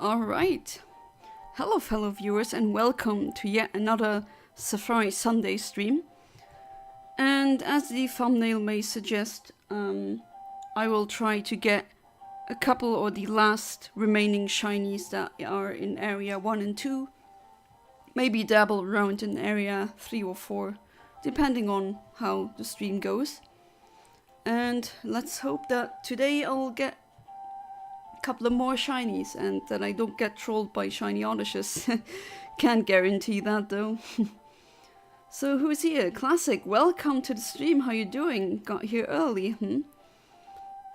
Alright. Hello fellow viewers and welcome to yet another Safari Sunday stream. And as the thumbnail may suggest, I will try to get a couple or the last remaining shinies that are in area 1 and 2. Maybe dabble around in area 3 or 4, depending on how the stream goes. And let's hope that today I'll get couple of more shinies and that I don't get trolled by shiny Oddishes. Can't guarantee that though. So who's here? Classic, welcome to the stream, how you doing? Got here early,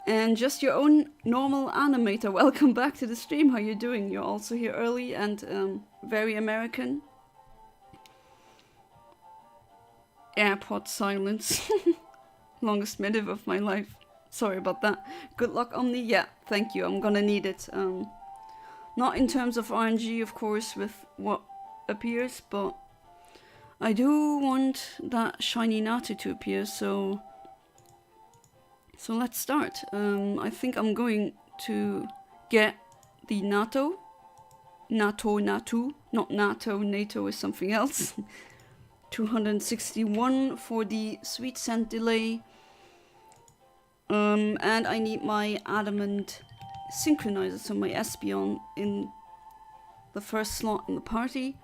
And just your own normal animator, welcome back to the stream, how you doing? You're also here early and very American. Airport silence. Longest minute of my life. Sorry about that. Good luck, Omni. Yeah, thank you. I'm gonna need it. Not in terms of RNG, of course, with what appears, but I do want that shiny Natu to appear, so let's start. I think I'm going to get the Natu, not NATO is something else. 261 for the sweet scent delay. And I need my adamant synchronizer, so my Espeon in the first slot in the party.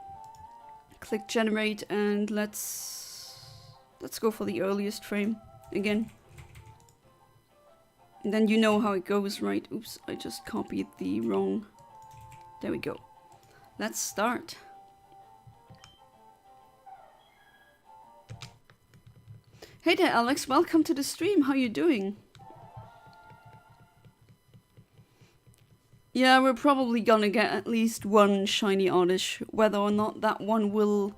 Click generate and let's go for the earliest frame again. And then you know how it goes, right? Oops, I just copied the wrong. There we go. Let's start. Hey there, Alex. Welcome to the stream. How you doing? Yeah, we're probably gonna get at least one shiny Oddish, whether or not that one will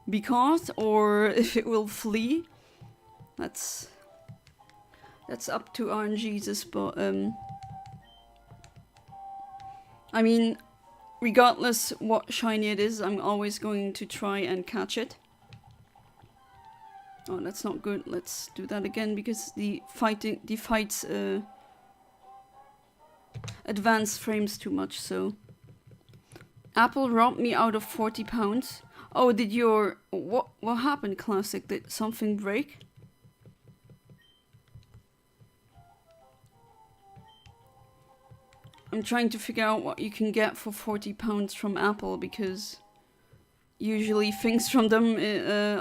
be caught or if it will flee. That's up to RNG's, but I mean, regardless what shiny it is, I'm always going to try and catch it. Oh, that's not good. Let's do that again because the fights advance frames too much, so. Apple robbed me out of £40. Oh, did your... What happened, Classic? Did something break? I'm trying to figure out what you can get for £40 from Apple, because usually things from them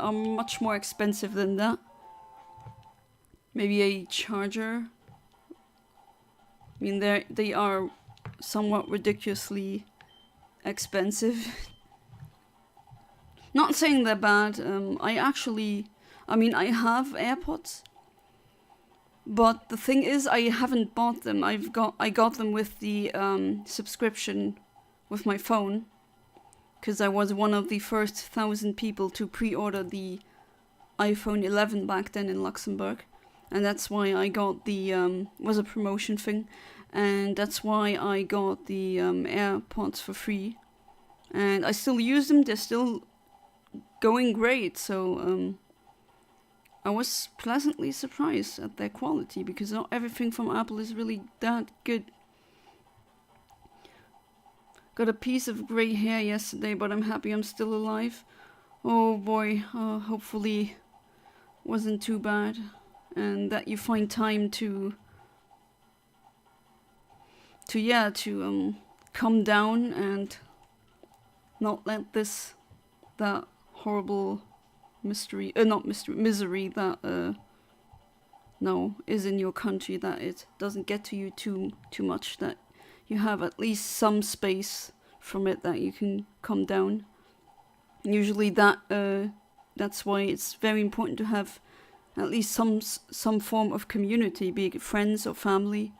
are much more expensive than that. Maybe a charger? I mean, they are somewhat ridiculously expensive. Not saying they're bad. I mean, I have AirPods, but the thing is, I haven't bought them. I got them with the subscription with my phone, because I was one of the first 1,000 people to pre-order the iPhone 11 back then in Luxembourg. And that's why I got the, was a promotion thing, and that's why I got the AirPods for free. And I still use them, they're still going great, so I was pleasantly surprised at their quality, because not everything from Apple is really that good. Got a piece of grey hair yesterday, but I'm happy I'm still alive. Oh boy, hopefully wasn't too bad. And that you find time to come down and not let that horrible misery that is in your country, that it doesn't get to you too much, that you have at least some space from it, that you can come down. Usually that's why it's very important to have at least some form of community, be it friends or family.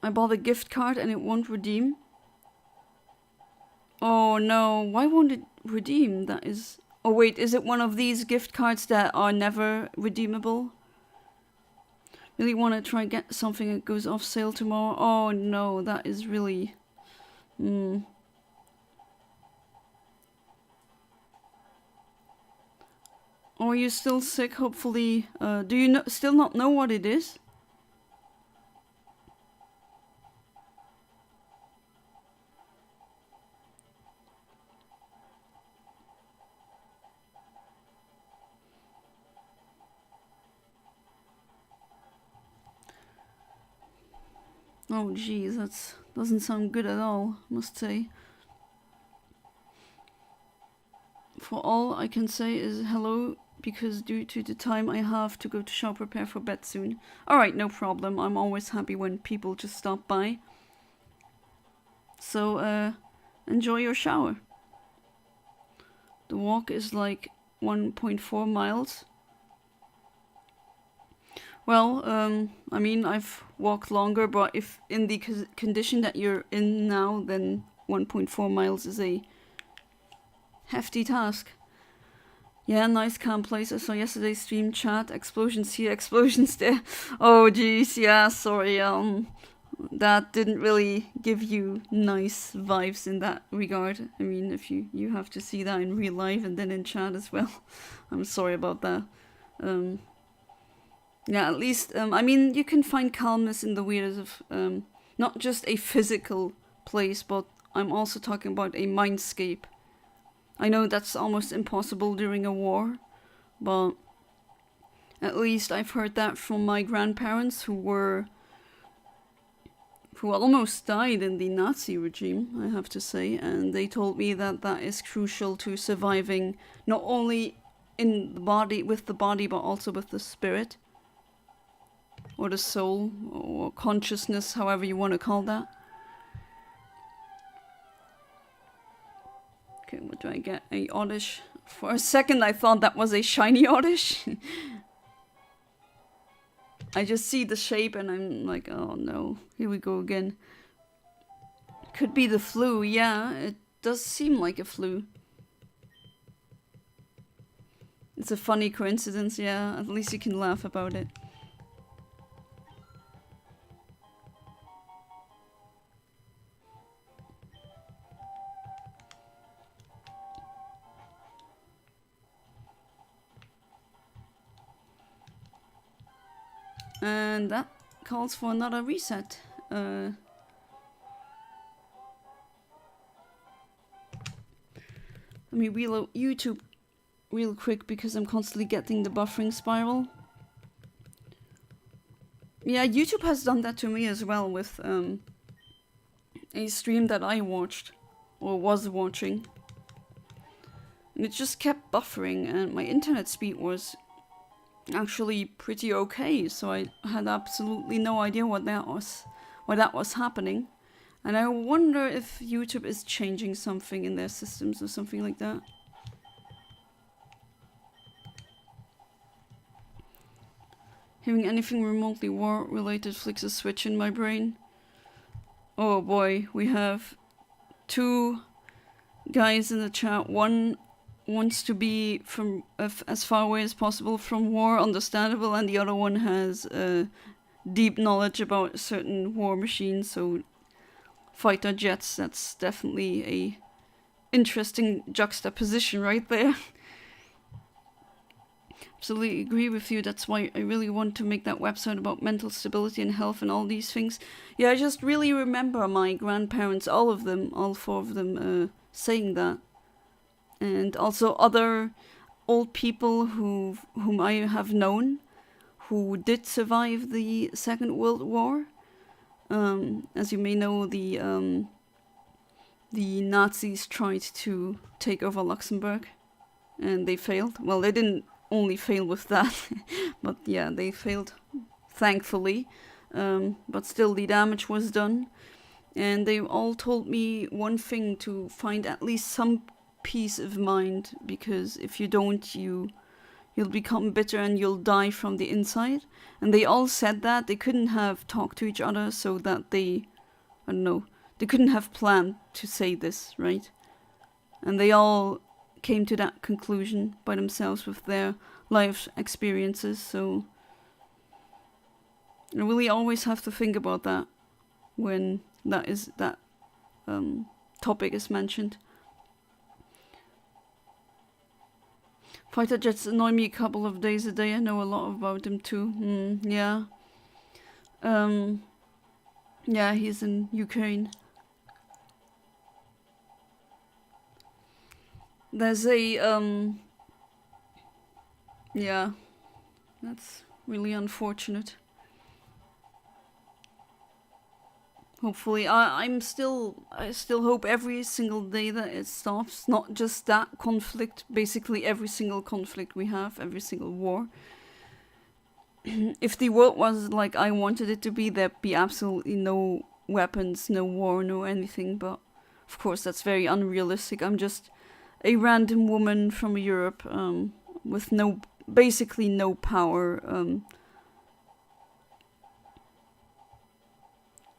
I bought a gift card and it won't redeem. Oh no, why won't it redeem? That is... Oh wait, is it one of these gift cards that are never redeemable? Really want to try get something that goes off sale tomorrow. Oh no, that is really... Or are you still sick? Hopefully, do you still not know what it is? Oh geez, that doesn't sound good at all, must say. For all I can say is hello, because due to the time I have to go to shop, prepare for bed soon. Alright, no problem. I'm always happy when people just stop by. So, enjoy your shower. The walk is like 1.4 miles. Well, I mean, I've walked longer, but if in the condition that you're in now, then 1.4 miles is a hefty task. Yeah, nice calm place. I saw yesterday's stream chat. Explosions here, explosions there. Oh, geez, yeah, sorry. That didn't really give you nice vibes in that regard. I mean, if you have to see that in real life and then in chat as well. I'm sorry about that. Yeah, at least, I mean, you can find calmness in the weirdness of not just a physical place, but I'm also talking about a mindscape. I know that's almost impossible during a war, but at least I've heard that from my grandparents who almost died in the Nazi regime, I have to say, and they told me that that is crucial to surviving not only in the body, with the body, but also with the spirit, or the soul, or consciousness, however you want to call that. Okay, what do I get? A Oddish. For a second I thought that was a shiny Oddish. I just see the shape and I'm like, oh no, here we go again. Could be the flu, yeah, it does seem like a flu. It's a funny coincidence, yeah, at least you can laugh about it. And that calls for another reset. Let me reload YouTube real quick because I'm constantly getting the buffering spiral. Yeah, YouTube has done that to me as well with a stream that I watched, or was watching. And it just kept buffering and my internet speed was actually pretty okay, so I had absolutely no idea why that was happening. And I wonder if YouTube is changing something in their systems or something like that. Hearing anything remotely war related flicks a switch in my brain. Oh boy, we have two guys in the chat. One wants to be from as far away as possible from war, understandable, and the other one has deep knowledge about certain war machines, so fighter jets. That's definitely a interesting juxtaposition right there. Absolutely agree with you. That's why I really want to make that website about mental stability and health and all these things. Yeah, I just really remember my grandparents, all four of them, saying that. And also other old people whom I have known who did survive the Second World War. As you may know, the Nazis tried to take over Luxembourg, and they failed. Well, they didn't only fail with that, but yeah, they failed, thankfully. But still, the damage was done, and they all told me one thing: to find at least some peace of mind, because if you don't, you'll become bitter and you'll die from the inside. And they all said that they couldn't have talked to each other, so that they couldn't have planned to say this, right? And they all came to that conclusion by themselves with their life experiences. So I really always have to think about that when that topic is mentioned. Fighter jets annoy me a couple of days a day. I know a lot about them too. Yeah. Yeah, he's in Ukraine. There's a yeah, that's really unfortunate. Hopefully, I still hope every single day that it stops. Not just that conflict, basically every single conflict we have, every single war. If the world was like I wanted it to be, there'd be absolutely no weapons, no war, no anything. But of course, that's very unrealistic. I'm just a random woman from Europe, with basically no power.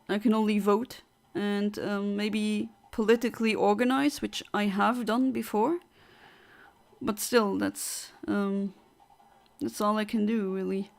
I can only vote and maybe politically organize, which I have done before. But still, that's all I can do, really.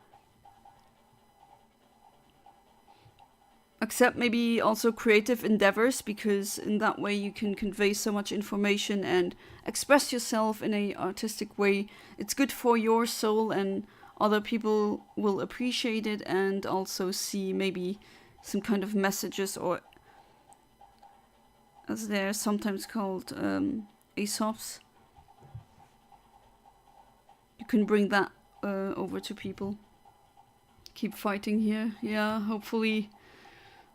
Except maybe also creative endeavors, because in that way you can convey so much information and express yourself in an artistic way. It's good for your soul, and other people will appreciate it and also see maybe some kind of messages, or as they're sometimes called, Aesops. You can bring that over to people. Keep fighting here. Yeah, hopefully.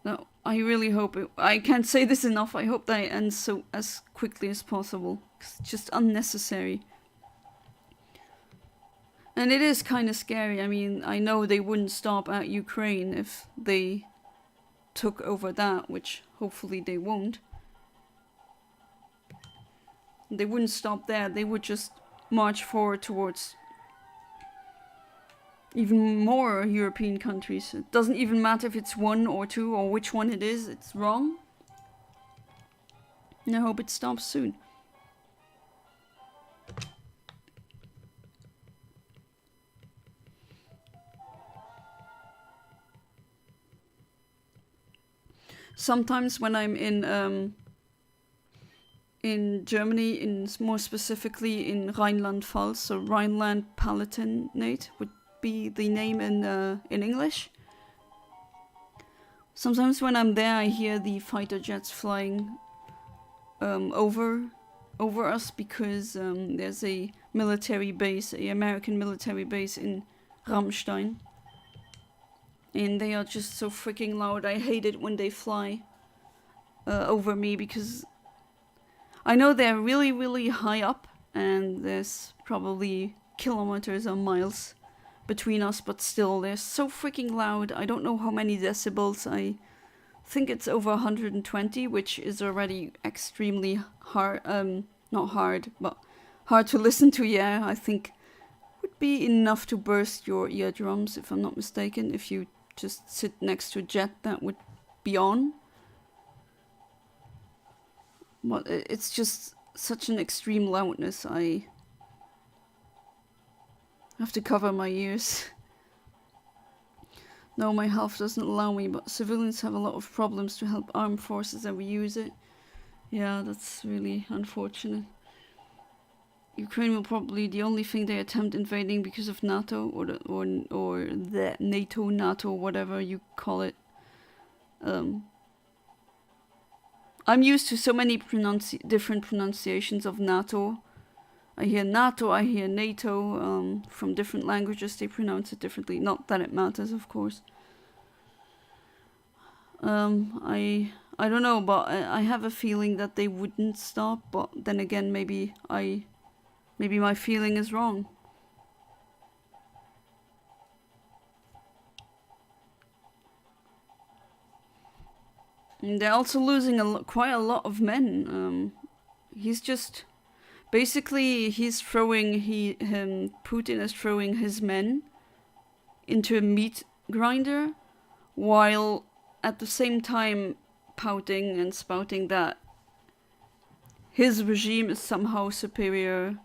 No, I really hope it. I can't say this enough. I hope that it ends so as quickly as possible. It's just unnecessary. And it is kind of scary. I mean, I know they wouldn't stop at Ukraine if they took over that, which hopefully they won't. They wouldn't stop there. They would just march forward towards even more European countries. It doesn't even matter if it's one or two or which one it is. It's wrong. And I hope it stops soon. Sometimes when I'm in Germany, more specifically in Rhineland-Pfalz, so Rhineland-Palatinate would be the name in English. Sometimes when I'm there, I hear the fighter jets flying over us, because there's a military base, a American military base in Ramstein. And they are just so freaking loud. I hate it when they fly over me, because I know they're really, really high up, and there's probably kilometers or miles between us, but still, they're so freaking loud. I don't know how many decibels. I think it's over 120, which is already extremely hard. Not hard, but hard to listen to. Yeah, I think would be enough to burst your eardrums, if I'm not mistaken. If you just sit next to a jet that would be on. But it's just such an extreme loudness. I have to cover my ears. No, my health doesn't allow me, but civilians have a lot of problems to help armed forces and we use it. Yeah, that's really unfortunate. Ukraine will probably the only thing they attempt invading because of NATO or the NATO, whatever you call it. I'm used to so many different pronunciations of NATO. I hear NATO, I hear NATO. From different languages, they pronounce it differently. Not that it matters, of course. I don't know, but I have a feeling that they wouldn't stop. But then again, maybe my feeling is wrong. And they're also losing quite a lot of men. He's just basically Putin is throwing his men into a meat grinder, while at the same time pouting and spouting that his regime is somehow superior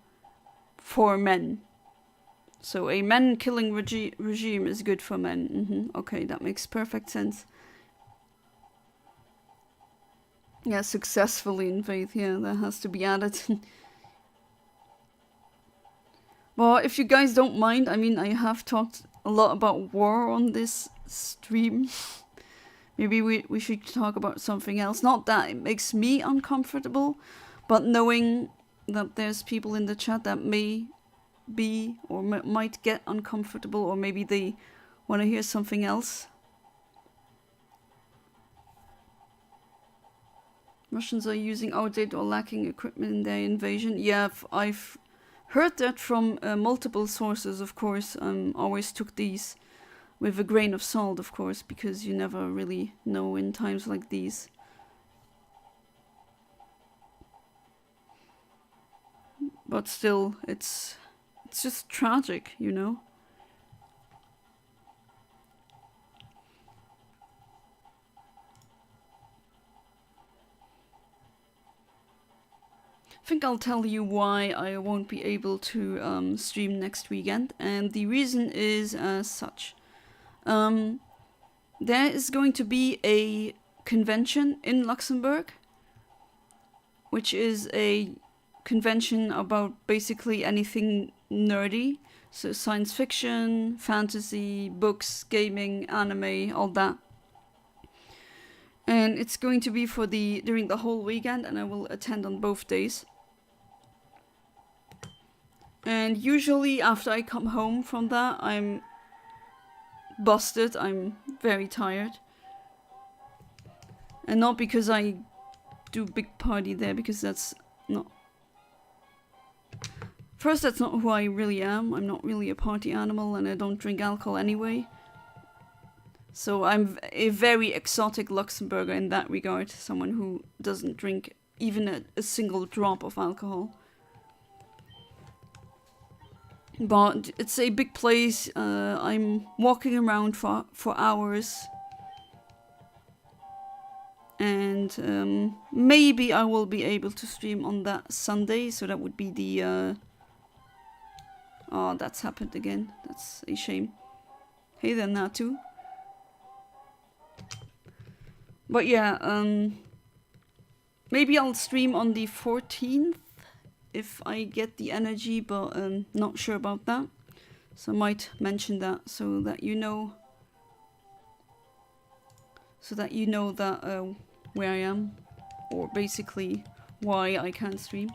for men. So a men-killing regime is good for men. Okay, that makes perfect sense. Yeah, successfully invade. Yeah, that has to be added. Well, if you guys don't mind, I mean, I have talked a lot about war on this stream. Maybe we should talk about something else. Not that it makes me uncomfortable, but knowing that there's people in the chat that may be or might get uncomfortable, or maybe they want to hear something else. Russians are using outdated or lacking equipment in their invasion. Yeah, I've heard that from multiple sources, of course. Always took these with a grain of salt, of course, because you never really know in times like these. But still, it's just tragic, you know? I think I'll tell you why I won't be able to stream next weekend, and the reason is as such. There is going to be a convention in Luxembourg, which is a convention about basically anything nerdy. So science fiction, fantasy, books, gaming, anime, all that. And it's going to be during the whole weekend, and I will attend on both days. And usually after I come home from that, I'm busted. I'm very tired. And not because I do big party there, because that's not... First, that's not who I really am. I'm not really a party animal, and I don't drink alcohol anyway. So I'm a very exotic Luxembourger in that regard. Someone who doesn't drink even a single drop of alcohol. But it's a big place. I'm walking around for hours. And maybe I will be able to stream on that Sunday. So that would be the... Oh, that's happened again. That's a shame. Hey there, Natu. But yeah, maybe I'll stream on the 14th. If I get the energy, but not sure about that. So I might mention that so that you know. So that you know that where I am, or basically why I can't stream.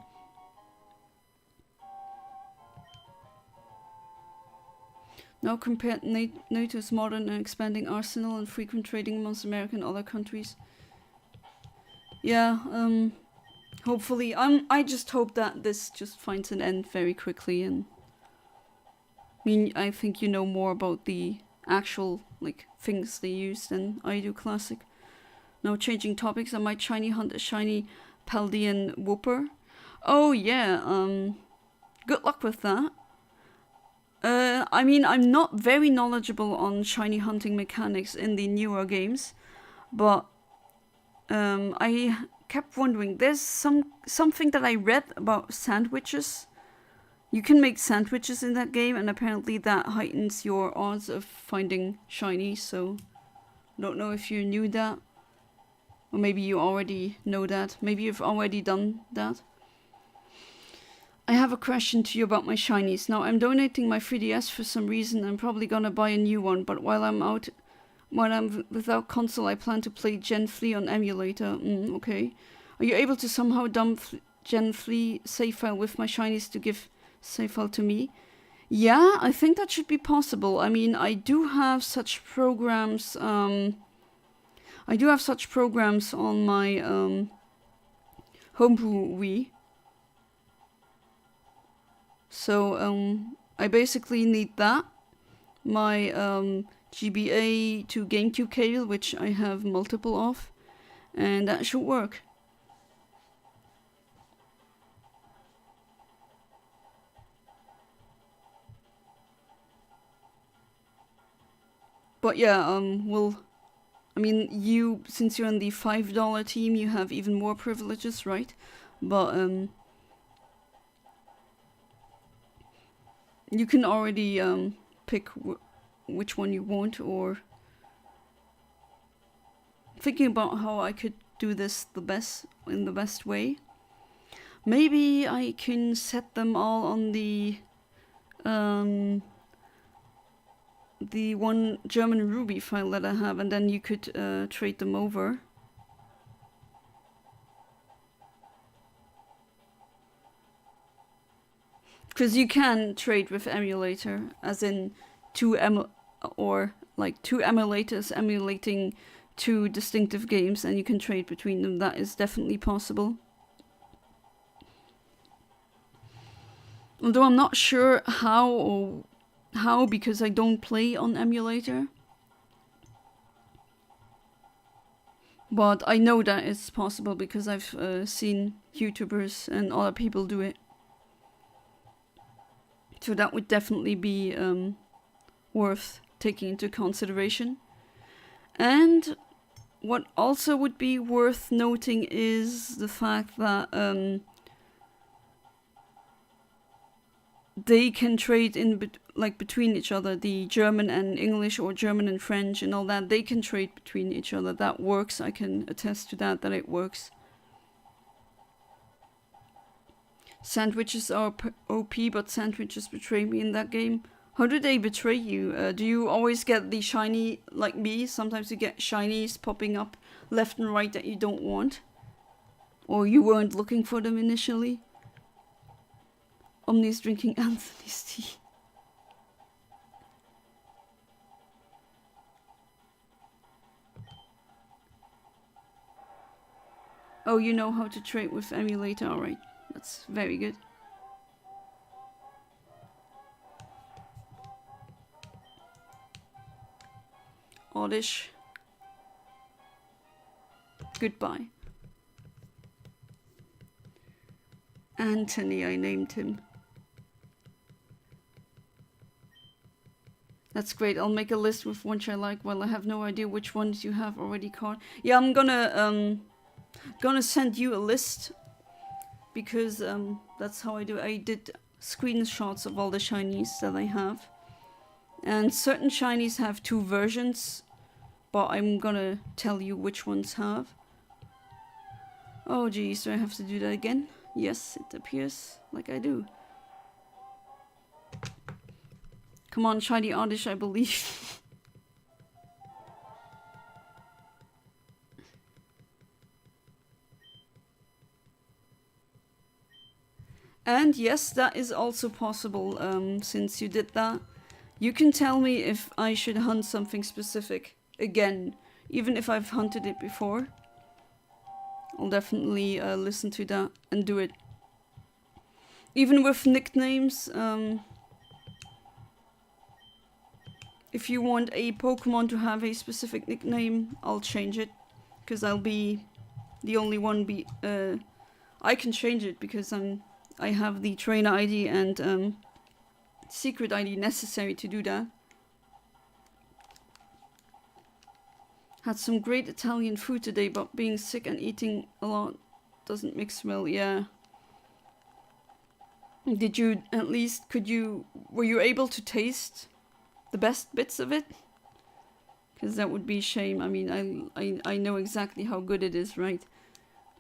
Now compared NATO's modern and expanding arsenal and frequent trading amongst America and other countries. Yeah, hopefully, I just hope that this just finds an end very quickly. And I mean, I think you know more about the actual like things they use than I do. Classic. Now changing topics, I might shiny hunt a shiny Paldean Whooper. Oh yeah, good luck with that. I mean, I'm not very knowledgeable on shiny hunting mechanics in the newer games, but I kept wondering, there's something that I read about sandwiches. You can make sandwiches in that game, and apparently that heightens your odds of finding shiny, so I don't know if you knew that. Or maybe you already know that. Maybe you've already done that. I have a question to you about my shinies. Now, I'm donating my 3DS for some reason. I'm probably gonna buy a new one, but while I'm without console, I plan to play Gen 3 on emulator. Okay. Are you able to somehow dump Gen 3 save file with my shinies to give save file to me? Yeah, I think that should be possible. I mean, I do have such programs. I do have such programs on my homebrew Wii. So I basically need that. My GBA to GameCube cable, which I have multiple of, and that should work. But yeah, I mean, since you're on the $5 team, you have even more privileges, right? But you can already pick which one you want, or thinking about how I could do this in the best way. Maybe I can set them all on the one German Ruby file that I have, and then you could trade them over. Because you can trade with emulator, as in two emulators emulating two distinctive games and you can trade between them. That is definitely possible. Although I'm not sure how because I don't play on emulator. But I know that it's possible because I've seen YouTubers and other people do it. So that would definitely be worth taking into consideration. And what also would be worth noting is the fact that they can trade between each other, the German and English or German and French and all that. They can trade between each other. That works. I can attest to that it works. Sandwiches are OP, but sandwiches betray me in that game. How do they betray you? Do you always get the shiny like me? Sometimes you get shinies popping up left and right that you don't want. Or you weren't looking for them initially. Omni's drinking Anthony's tea. Oh, you know how to trade with emulator, alright. That's very good. Oddish. Goodbye. Anthony, I named him. That's great. I'll make a list with ones I like. Well, I have no idea which ones you have already caught. Yeah, I'm gonna send you a list because that's how I do it. I did screenshots of all the shinies that I have. And certain shinies have 2 versions, but I'm gonna tell you which ones have. Oh geez, do I have to do that again? Yes, it appears like I do. Come on, shiny Oddish, I believe. And yes, that is also possible, since you did that. You can tell me if I should hunt something specific again, even if I've hunted it before. I'll definitely listen to that and do it. Even with nicknames, if you want a Pokemon to have a specific nickname, I'll change it. Because I'll be the only one I can change it because I have the trainer ID and secret ID necessary to do that. Had some great Italian food today, but being sick and eating a lot doesn't mix well, yeah. Did you, at least, were you able to taste the best bits of it? Because that would be a shame. I mean, I know exactly how good it is, right?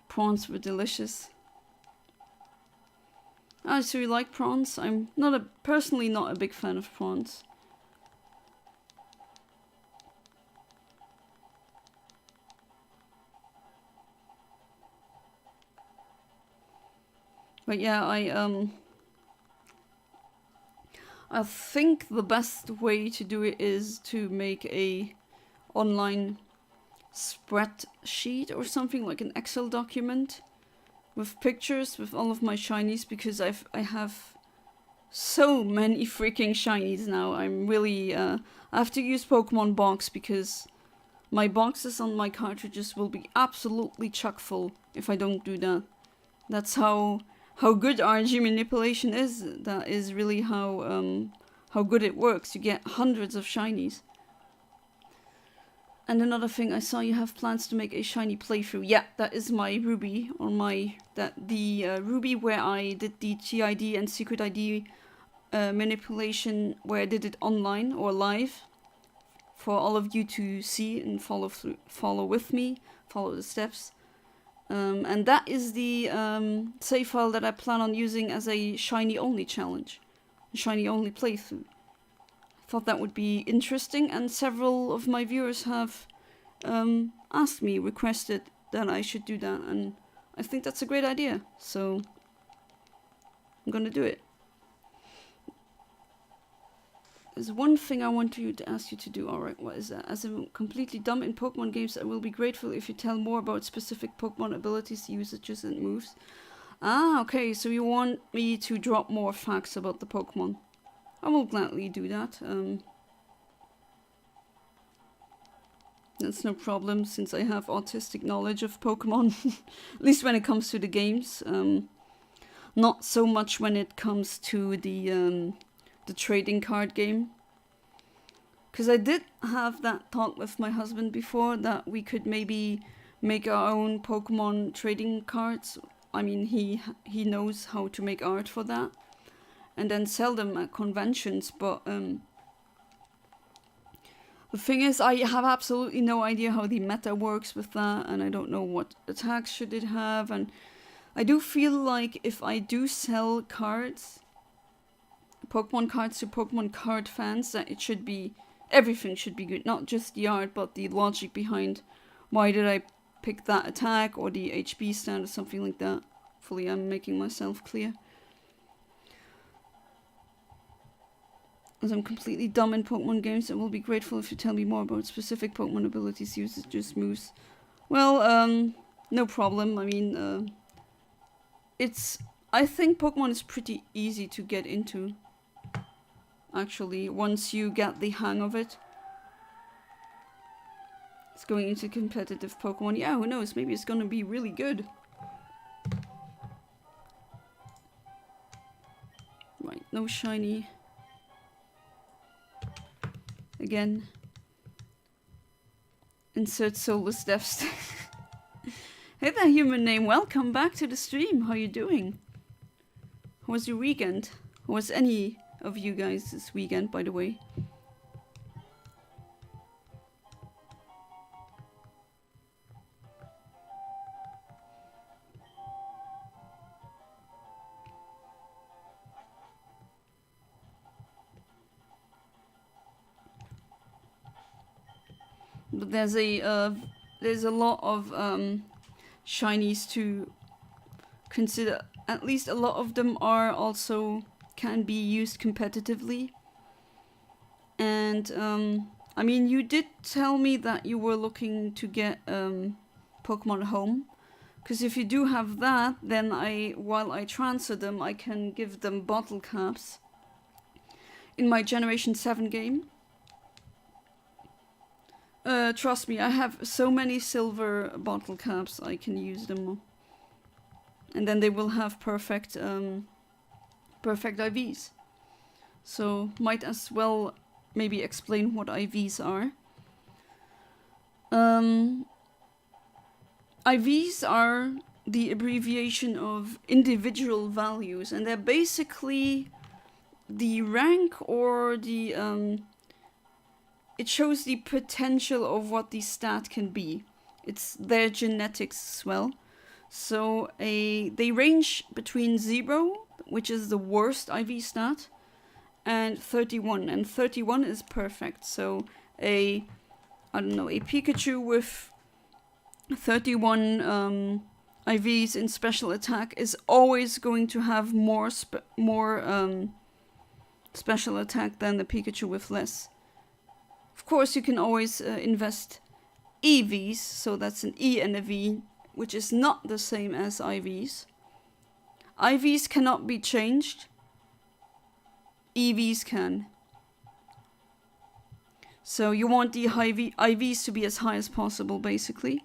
Prawns were delicious. Ah, so you like prawns? I'm personally not a big fan of prawns. But yeah, I think the best way to do it is to make a online spreadsheet or something, like an Excel document with pictures with all of my shinies, because I have so many freaking shinies now. I'm really I have to use Pokemon Box because my boxes on my cartridges will be absolutely chock full if I don't do that. That's how good RNG manipulation is. That is really how good it works. You get hundreds of shinies. And another thing, I saw you have plans to make a shiny playthrough. Yeah, that is my Ruby, or the Ruby where I did the TID and secret ID manipulation, where I did it online or live for all of you to see and follow with me, follow the steps. And that is the save file that I plan on using as a shiny only challenge, a shiny only playthrough. I thought that would be interesting, and several of my viewers have requested that I should do that, and I think that's a great idea, so I'm gonna do it. There's one thing I want you to ask you to do. Alright, what is that? As I'm completely dumb in Pokemon games, I will be grateful if you tell more about specific Pokemon abilities, usages, and moves. Ah, okay, so you want me to drop more facts about the Pokemon. I will gladly do that. That's no problem, since I have autistic knowledge of Pokemon. At least when it comes to the games. Not so much when it comes to the trading card game. Because I did have that talk with my husband before, that we could maybe make our own Pokemon trading cards. I mean, he knows how to make art for that. And then sell them at conventions, but the thing is, I have absolutely no idea how the meta works with that, and I don't know what attacks should it have, and I do feel like if I do sell cards, Pokemon cards to Pokemon card fans, that it should be, everything should be good, not just the art, but the logic behind why did I pick that attack, or the HP stand, or something like that. Hopefully I'm making myself clear. As I'm completely dumb in Pokemon games, I will be grateful if you tell me more about specific Pokemon abilities, usages, moves. Well, no problem. I mean, I think Pokemon is pretty easy to get into. Actually, once you get the hang of it. It's going into competitive Pokemon. Yeah, who knows? Maybe it's gonna be really good. Right, no shiny. Again. Insert soulless deaths. Hey there, human name. Welcome back to the stream. How you doing? How was your weekend? How was any of you guys this weekend, by the way? But there's a lot of shinies to consider. At least a lot of them are also can be used competitively. And I mean, you did tell me that you were looking to get Pokemon Home, because if you do have that, then while I transfer them, I can give them bottle caps in my Generation 7 game. Trust me, I have so many silver bottle caps, I can use them. And then they will have perfect IVs. So, might as well maybe explain what IVs are. IVs are the abbreviation of individual values, and they're basically the rank or the it shows the potential of what the stat can be. It's their genetics as well. So they range between 0, which is the worst IV stat, and 31. And 31 is perfect. So a Pikachu with 31 IVs in special attack is always going to have more special attack than the Pikachu with less. Of course, you can always invest EVs, so that's an E and a V, which is not the same as IVs. IVs cannot be changed. EVs can. So you want the IVs to be as high as possible, basically.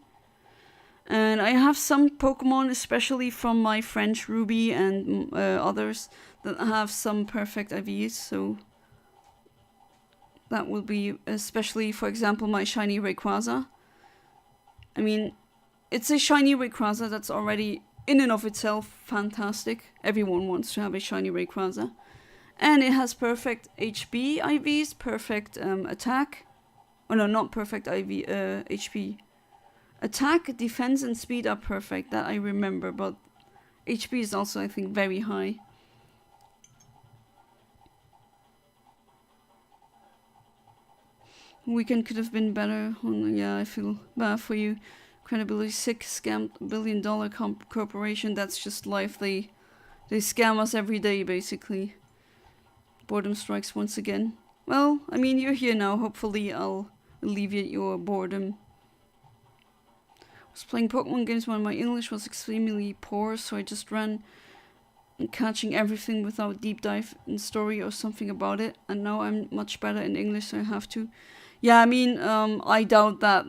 And I have some Pokemon, especially from my French Ruby and others, that have some perfect IVs, so that will be, especially, for example, my shiny Rayquaza. I mean, it's a shiny Rayquaza that's already, in and of itself, fantastic. Everyone wants to have a shiny Rayquaza. And it has perfect HP IVs, perfect attack. Oh no, not perfect HP. Attack, defense, and speed are perfect, that I remember, but HP is also, I think, very high. Weekend could have been better. Yeah, I feel bad for you. Credibility sick, scammed $1 billion corporation. That's just life. They scam us every day, basically. Boredom strikes once again. Well, I mean, you're here now. Hopefully I'll alleviate your boredom. I was playing Pokemon games when my English was extremely poor, so I just ran catching everything without deep dive in story or something about it, and now I'm much better in English, so I have to. Yeah, I mean, I doubt that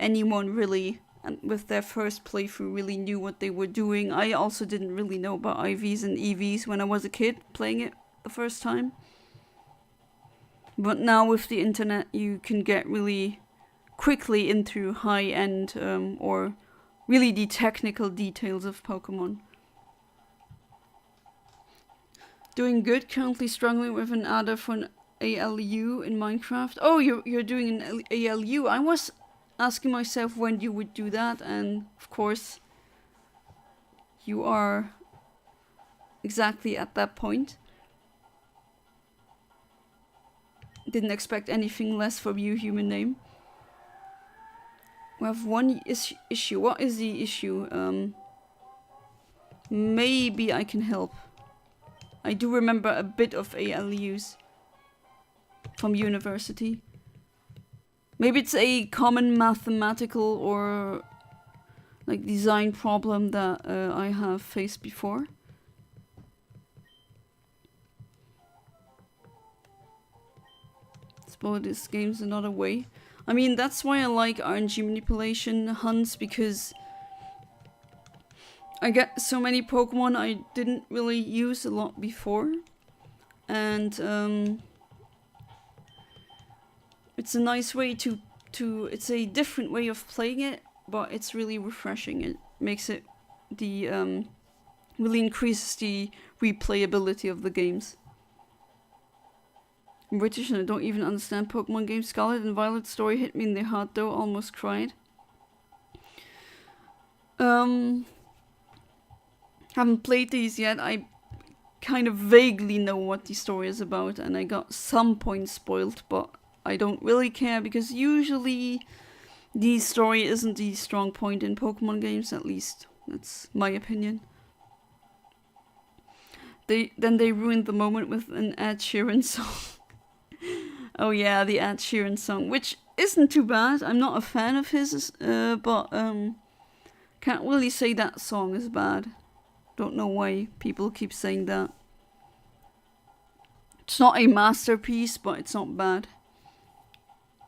anyone really, and with their first playthrough, really knew what they were doing. I also didn't really know about IVs and EVs when I was a kid playing it the first time. But now with the internet, you can get really quickly into high-end or really the technical details of Pokemon. Doing good, currently struggling with an adder for an ALU in Minecraft. Oh, you're doing an ALU. I was asking myself when you would do that, and of course you are exactly at that point. Didn't expect anything less from you, human name. We have one issue. What is the issue? Maybe I can help. I do remember a bit of ALUs from university. Maybe it's a common mathematical or like design problem that I have faced before. Explore this game's another way. I mean, that's why I like RNG manipulation hunts, because I get so many Pokemon I didn't really use a lot before, and it's a nice way to it's a different way of playing it, but it's really refreshing. It makes it really increases the replayability of the games. I'm British and I don't even understand Pokemon games. Scarlet and Violet story hit me in the heart though, almost cried. Haven't played these yet. I kind of vaguely know what the story is about, and I got some points spoiled, but I don't really care, because usually the story isn't the strong point in Pokemon games, at least. That's my opinion. Then they ruined the moment with an Ed Sheeran song. Oh yeah, the Ed Sheeran song, which isn't too bad. I'm not a fan of his, but can't really say that song is bad. Don't know why people keep saying that. It's not a masterpiece, but it's not bad.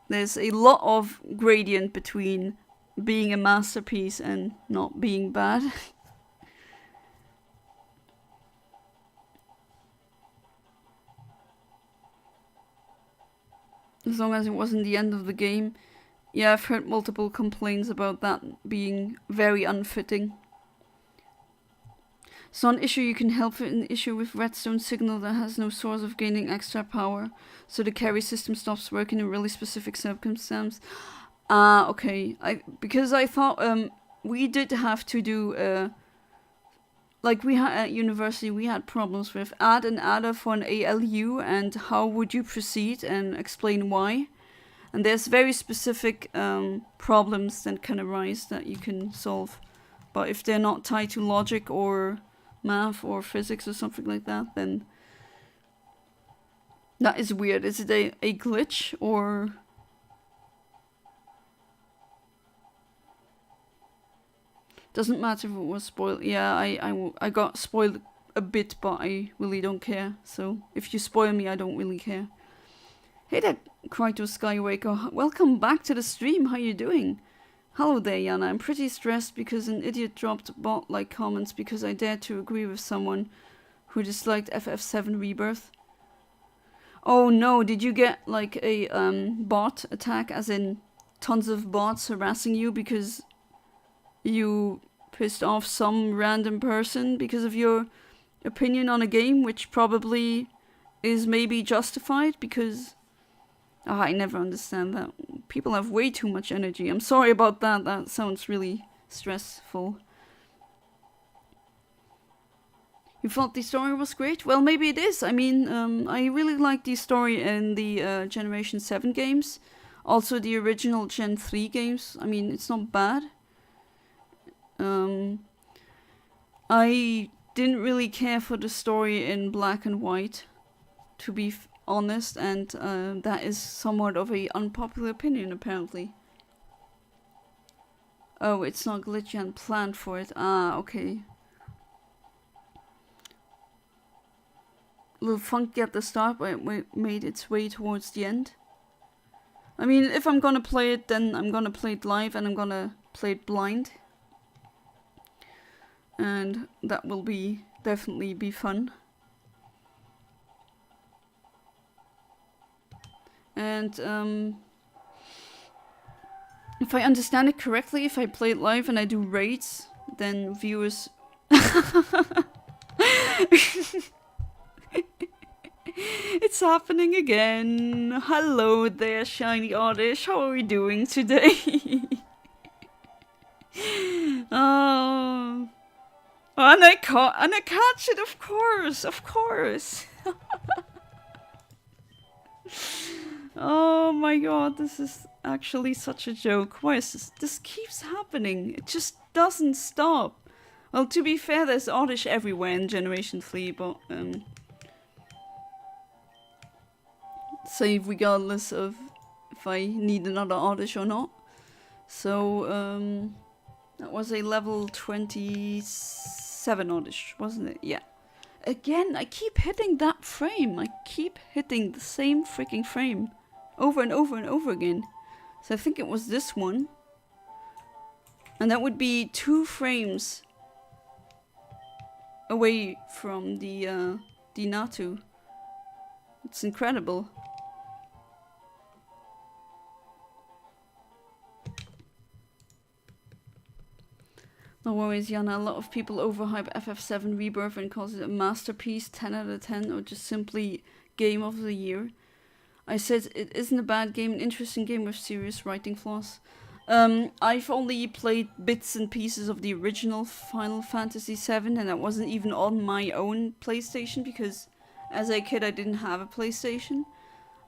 There's a lot of gradient between being a masterpiece and not being bad. As long as it wasn't the end of the game. Yeah, I've heard multiple complaints about that being very unfitting. It's not an issue you can help with, an issue with redstone signal that has no source of gaining extra power, so the carry system stops working in really specific circumstances. Okay. Because I thought we did have to do like we had at university, we had problems with add an adder for an ALU and how would you proceed and explain why. And there's very specific problems that can arise that you can solve. But if they're not tied to logic or math or physics or something like that, then that is weird. Is it a glitch or... Doesn't matter if it was spoiled. Yeah, I got spoiled a bit, but I really don't care. So if you spoil me, I don't really care. Hey there, Kryto Skywaker. Welcome back to the stream. How you doing? Hello there, Yana. I'm pretty stressed because an idiot dropped bot-like comments because I dared to agree with someone who disliked FF7 Rebirth. Oh no, did you get like a bot attack, as in tons of bots harassing you because you pissed off some random person because of your opinion on a game, which probably is maybe justified because... I never understand that. People have way too much energy. I'm sorry about that. That sounds really stressful. You thought the story was great? Well, maybe it is. I mean, I really like the story in the Generation 7 games. Also the original Gen 3 games. I mean, it's not bad. I didn't really care for the story in Black and White, to be honest, and that is somewhat of a unpopular opinion, apparently. Oh, it's not glitchy and planned for it. Ah, okay. A little funky at the start, but it made its way towards the end. I mean, if I'm gonna play it, then I'm gonna play it live, and I'm gonna play it blind. And that will definitely be fun. And if I understand it correctly, if I play it live and I do raids, then viewers... It's happening again. Hello there, shiny Oddish. How are we doing today? Oh... And I catch it, of course, of course. Oh my god, this is actually such a joke. Why is this? This keeps happening. It just doesn't stop. Well, to be fair, there's Oddish everywhere in Generation 3, but save regardless of if I need another Oddish or not. So, that was a level 27 Oddish, wasn't it? Yeah. Again, I keep hitting that frame. I keep hitting the same freaking frame. Over and over and over again. So I think it was this one. And that would be 2 frames away from the Natu. It's incredible. No worries, Yana. A lot of people overhype FF7 Rebirth and calls it a masterpiece, 10 out of 10, or just simply game of the year. I said it isn't a bad game, an interesting game with serious writing flaws. I've only played bits and pieces of the original Final Fantasy VII, and that wasn't even on my own PlayStation, because as a kid I didn't have a PlayStation.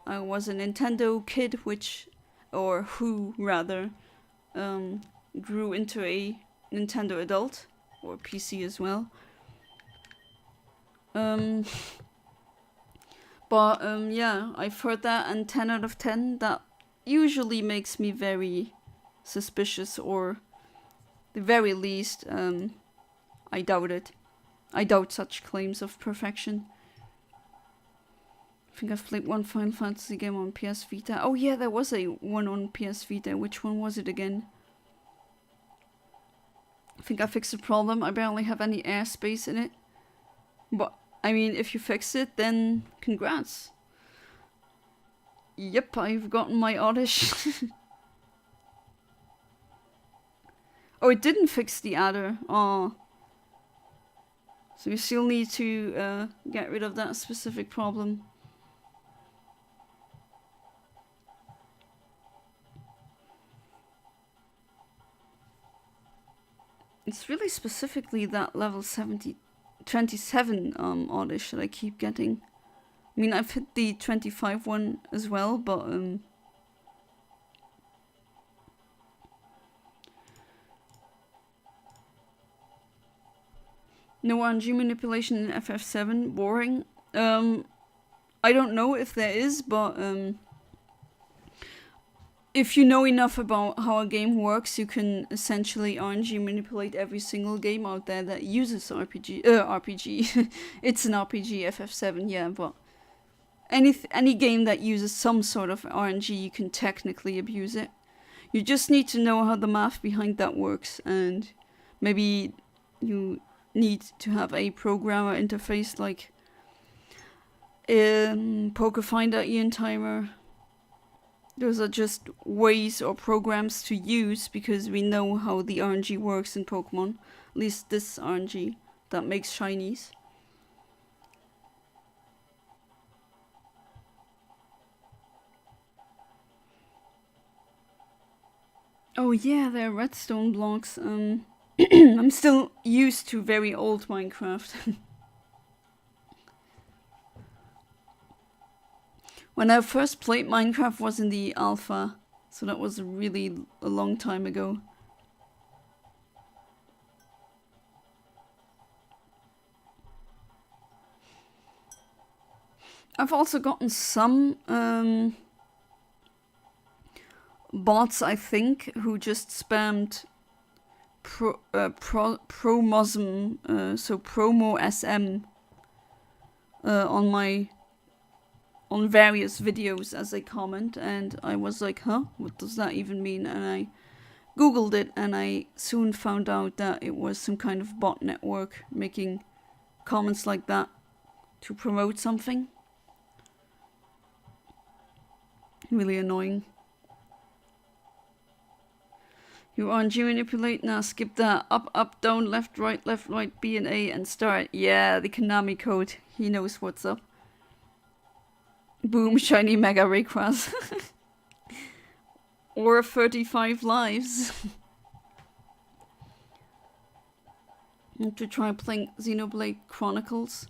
I was a Nintendo kid, who grew into a Nintendo adult, or PC as well. Yeah, I've heard that, and 10 out of 10, that usually makes me very suspicious, or the very least, I doubt it. I doubt such claims of perfection. I think I've played one Final Fantasy game on PS Vita. Oh yeah, there was a one on PS Vita. Which one was it again? I think I fixed the problem. I barely have any airspace in it. But, I mean, if you fix it, then congrats. Yep, I've gotten my Oddish. Oh, it didn't fix the adder. Oh. So we still need to get rid of that specific problem. It's really specifically that level 27 Oddish that I keep getting. I mean, I've hit the 25 one as well, but no RNG manipulation in FF7, boring. I don't know if there is, but if you know enough about how a game works, you can essentially RNG manipulate every single game out there that uses RPG. It's an RPG, FF7, yeah, but any game that uses some sort of RNG, you can technically abuse it. You just need to know how the math behind that works, and maybe you need to have a programmer interface like Pokéfinder, Eontimer. Those are just ways or programs to use because we know how the RNG works in Pokemon. At least this RNG that makes shinies. Oh yeah, they're redstone blocks. I'm still used to very old Minecraft. When I first played Minecraft was in the alpha, so that was really a long time ago. I've also gotten some bots, I think, who just spammed promosm, so promo SM, on various videos as a comment, and I was like, huh, what does that even mean? And I googled it, and I soon found out that it was some kind of bot network making comments like that to promote something. Really annoying. You RNG manipulate? Nah, skip that. Up, up, down, left, right, B and A, and start. Yeah, the Konami code. He knows what's up. Boom, shiny mega Rayquaza. Or 35 lives. And to try playing Xenoblade Chronicles.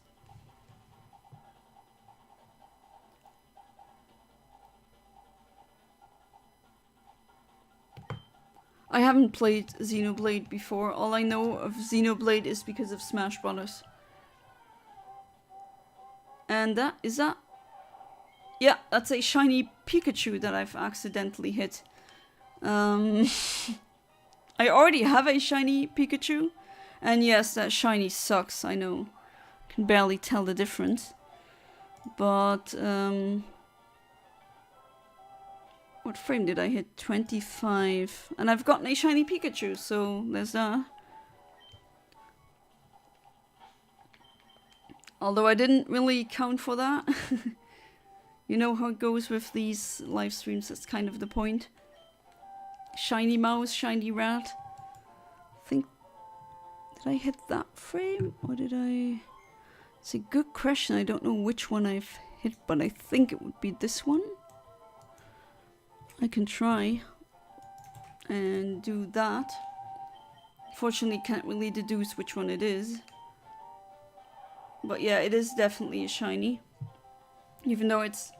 I haven't played Xenoblade before. All I know of Xenoblade is because of Smash Brothers. And is that? Yeah, that's a shiny Pikachu that I've accidentally hit. I already have a shiny Pikachu. And yes, that shiny sucks, I know. Can barely tell the difference. But, what frame did I hit? 25. And I've gotten a shiny Pikachu, so there's that. Although I didn't really count for that. You know how it goes with these live streams, that's kind of the point. Shiny mouse, shiny rat. I think... Did I hit that frame? Or did I... It's a good question, I don't know which one I've hit, but I think it would be this one. I can try and do that. Fortunately, can't really deduce which one it is. But yeah, it is definitely a shiny. Even though it's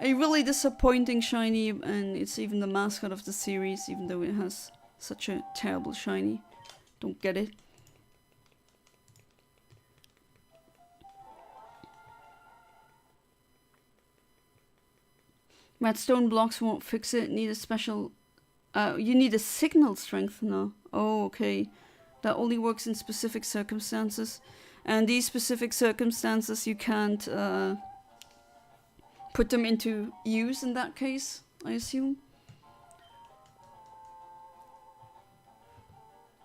a really disappointing shiny, and it's even the mascot of the series, even though it has such a terrible shiny. Don't get it. Redstone blocks won't fix it. Need a special... you need a signal strengthener. Oh, okay. That only works in specific circumstances. And these specific circumstances, you can't put them into use in that case, I assume.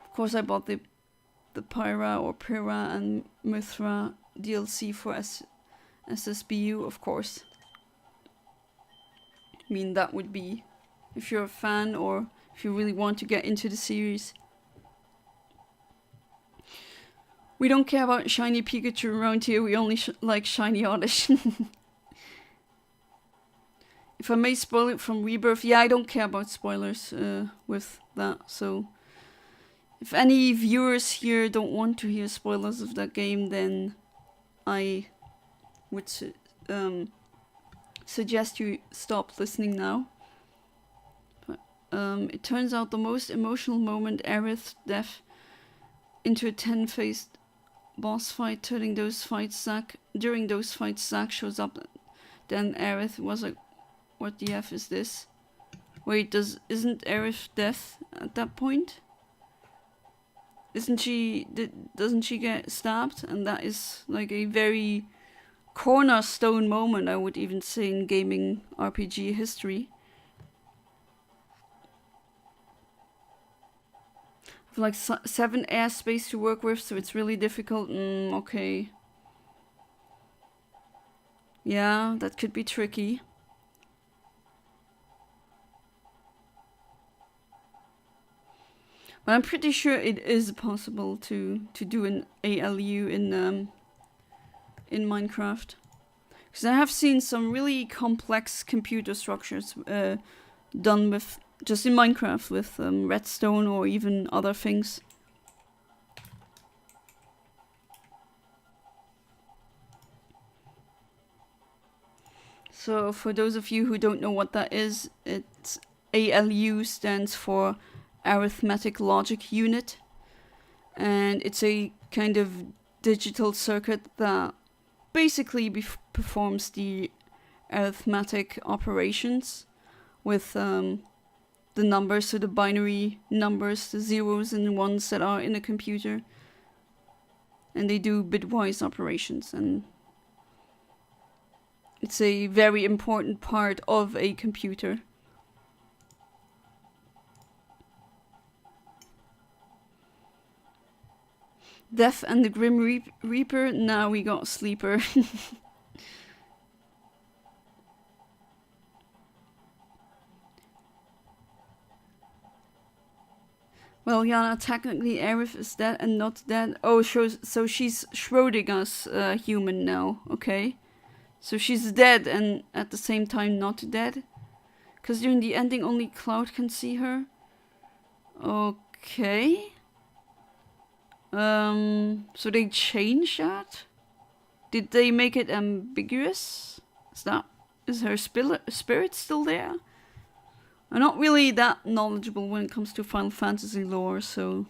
Of course, I bought the Pyra or Pyrrha and Mithra DLC for SSBU, of course. I mean, that would be if you're a fan or if you really want to get into the series. We don't care about shiny Pikachu around here, we only like shiny Oddish. If I may spoil it from Rebirth, yeah, I don't care about spoilers with that, so... If any viewers here don't want to hear spoilers of that game, then I would suggest you stop listening now. But, it turns out the most emotional moment, Aerith's death into a 10-faced boss fight, during those fights Zack shows up. Then Aerith was like, what the F is this? Wait, isn't Aerith death at that point? Doesn't she get stabbed? And that is like a very cornerstone moment, I would even say, in gaming RPG history. I have like 7 airspace to work with, so it's really difficult. Okay. Yeah, that could be tricky. But I'm pretty sure it is possible to do an ALU in Minecraft. Because I have seen some really complex computer structures done with just in Minecraft with redstone or even other things. So for those of you who don't know what that is, it's ALU stands for Arithmetic Logic Unit, and it's a kind of digital circuit that basically performs the arithmetic operations with the numbers, so the binary numbers, the zeros and ones that are in a computer. And they do bitwise operations, and it's a very important part of a computer. Death and the Grim Reaper, now we got Sleeper. Well, Yana, technically Aerith is dead and not dead. Oh, so she's Schrodinger's human now, okay. So she's dead and at the same time not dead. Because during the ending only Cloud can see her. Okay. So they changed that? Did they make it ambiguous? Is her spirit still there? I'm not really that knowledgeable when it comes to Final Fantasy lore, so...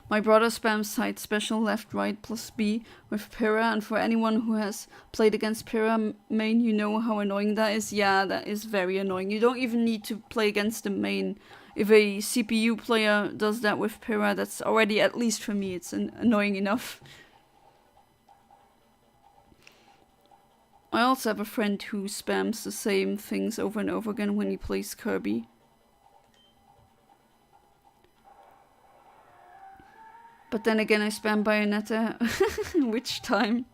My brother spams side special left, right, plus B with Pyrrha, and for anyone who has played against Pyrrha main, you know how annoying that is. Yeah, that is very annoying. You don't even need to play against the main. If a CPU player does that with Pyrrha, that's already, at least for me, it's annoying enough. I also have a friend who spams the same things over and over again when he plays Kirby. But then again, I spam Bayonetta. Which time?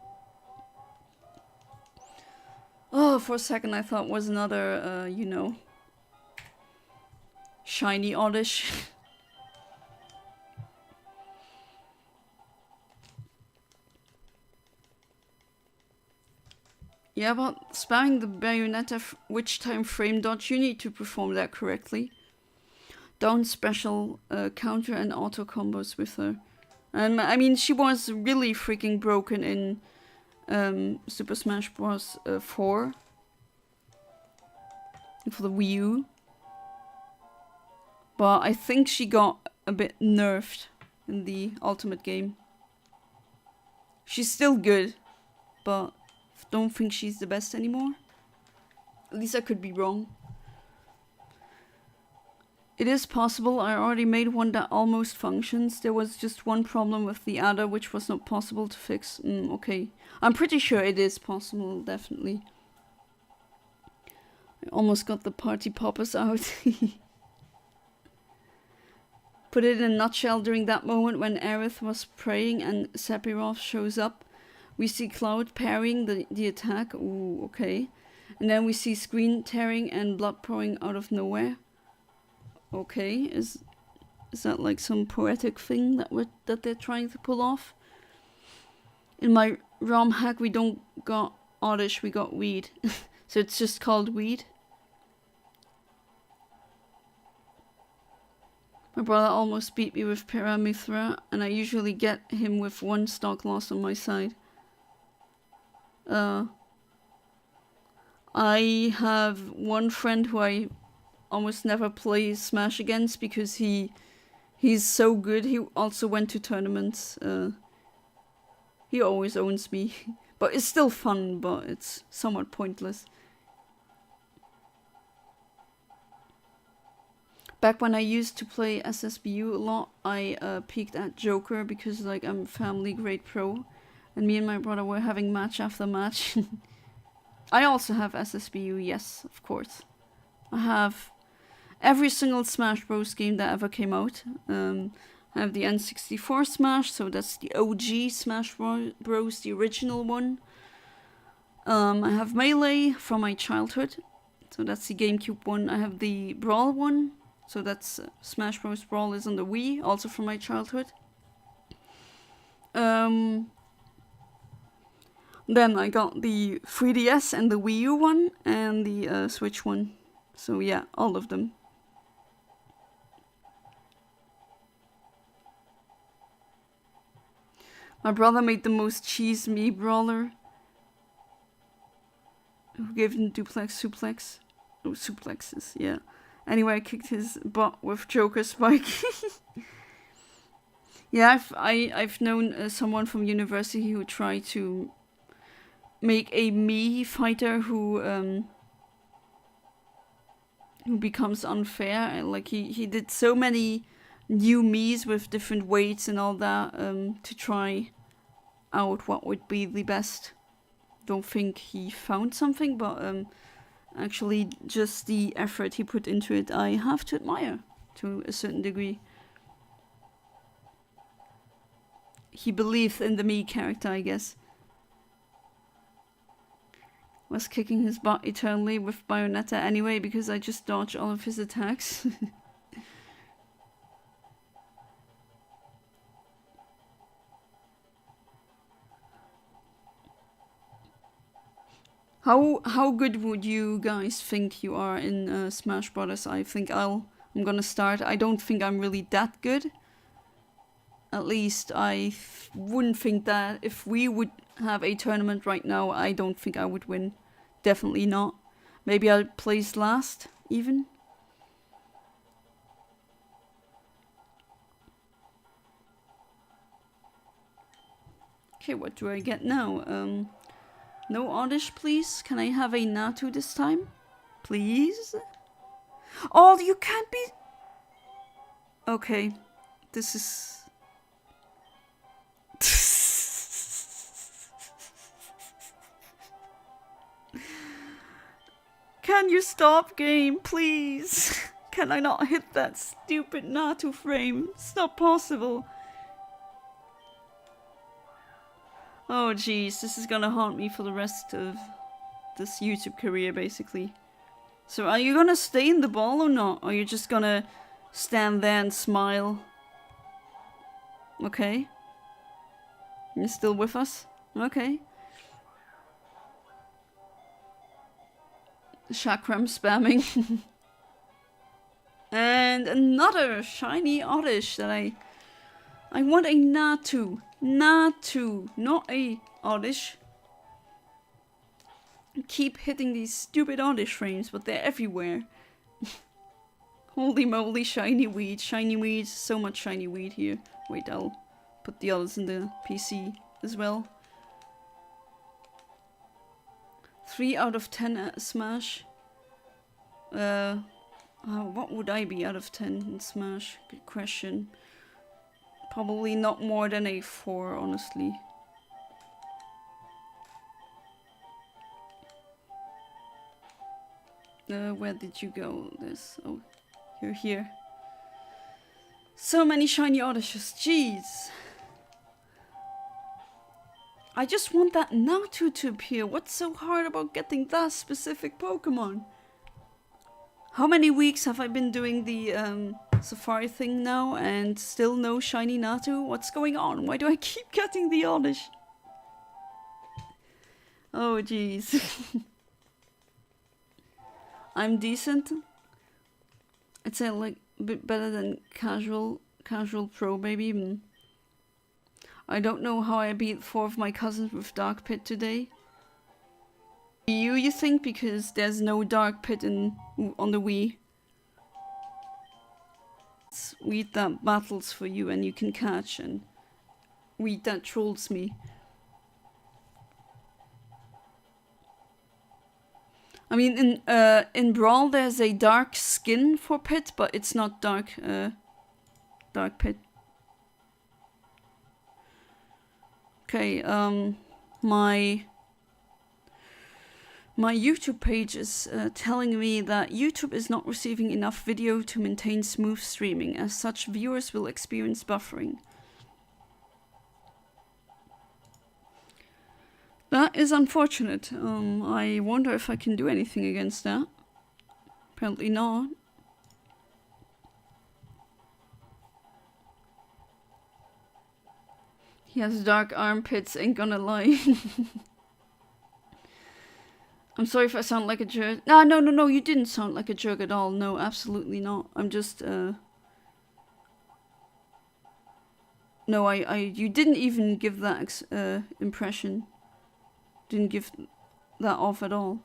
Oh, for a second I thought was another, you know, shiny Oddish. Yeah, but spamming the Bayonetta which time frame dodge, you need to perform that correctly. Down special counter and auto combos with her. I mean, she was really freaking broken in Super Smash Bros. 4 for the Wii U. But I think she got a bit nerfed in the Ultimate game. She's still good, but I don't think she's the best anymore. At least I could be wrong. It is possible. I already made one that almost functions. There was just one problem with the adder which was not possible to fix. Okay. I'm pretty sure it is possible, definitely. I almost got the party poppers out. Put it in a nutshell, during that moment when Aerith was praying and Sephiroth shows up, we see Cloud parrying the attack. Ooh, okay. And then we see screen tearing and blood pouring out of nowhere. Okay, is that like some poetic thing that they're trying to pull off? In my ROM hack, we don't got Oddish, we got Weed. So it's just called Weed. My brother almost beat me with Paramithra, and I usually get him with one stock loss on my side. I have one friend who I almost never play Smash against because he's so good. He also went to tournaments. He always owns me. But it's still fun, but it's somewhat pointless. Back when I used to play SSBU a lot, I peaked at Joker because like I'm family grade pro. And me and my brother were having match after match. I also have SSBU, yes, of course. I have every single Smash Bros. Game that ever came out. I have the N64 Smash, so that's the OG Smash Bros, the original one. I have Melee from my childhood, so that's the GameCube one. I have the Brawl one, so that's Smash Bros. Brawl is on the Wii, also from my childhood. Then I got the 3DS and the Wii U one, and the Switch one. So yeah, all of them. My brother made the most cheese me brawler. Who gave him duplex suplex? Oh, suplexes, yeah. Anyway, I kicked his butt with Joker Spike. Yeah, I've known someone from university who tried to make a Mii fighter who becomes unfair. And like he did so many new Miis with different weights and all that to try out what would be the best. Don't think he found something, but actually just the effort he put into it, I have to admire to a certain degree. He believed in the Mii character, I guess. Was kicking his butt eternally with Bayonetta anyway because I just dodged all of his attacks. How good would you guys think you are in Smash Brothers? I think I'm gonna start. I don't think I'm really that good. At least I wouldn't think that if we would have a tournament right now, I don't think I would win. Definitely not. Maybe I'll place last, even. Okay, what do I get now? No Oddish, please. Can I have a Natu this time? Please? Oh, you can't be... Okay. This is... Can you stop, game, please? Can I not hit that stupid Natu frame? It's not possible. Oh jeez, this is gonna haunt me for the rest of this YouTube career, basically. So are you gonna stay in the ball or not? Or are you just gonna stand there and smile? Okay. You're still with us? Okay. Chakram spamming. And another shiny Oddish that I want a Natu. Natu, not a Oddish. Keep hitting these stupid Oddish frames, but they're everywhere. Holy moly, shiny weed, so much shiny weed here. Wait, I'll put the others in the PC as well. 3 out of 10 at Smash. What would I be out of 10 in Smash? Good question. Probably not more than a 4, honestly. Where did you go? Oh, you're here. So many shiny Oddishes, jeez. I just want that Natu to appear. What's so hard about getting that specific Pokemon? How many weeks have I been doing the Safari thing now and still no shiny Natu? What's going on? Why do I keep getting the Oddish? Oh jeez. I'm decent. I'd say like a bit better than casual pro maybe. I don't know how I beat 4 of my cousins with Dark Pit today. You think, because there's no Dark Pit on the Wii. It's weed that battles for you and you can catch, and weed that trolls me. I mean, in Brawl there's a dark skin for Pit, but it's not dark Pit. Okay, my YouTube page is telling me that YouTube is not receiving enough video to maintain smooth streaming. As such, viewers will experience buffering. That is unfortunate. I wonder if I can do anything against that. Apparently not. He has dark armpits, ain't gonna lie. I'm sorry if I sound like a jerk. No, you didn't sound like a jerk at all. No, absolutely not. I'm just, No, you didn't even give that, impression. Didn't give that off at all.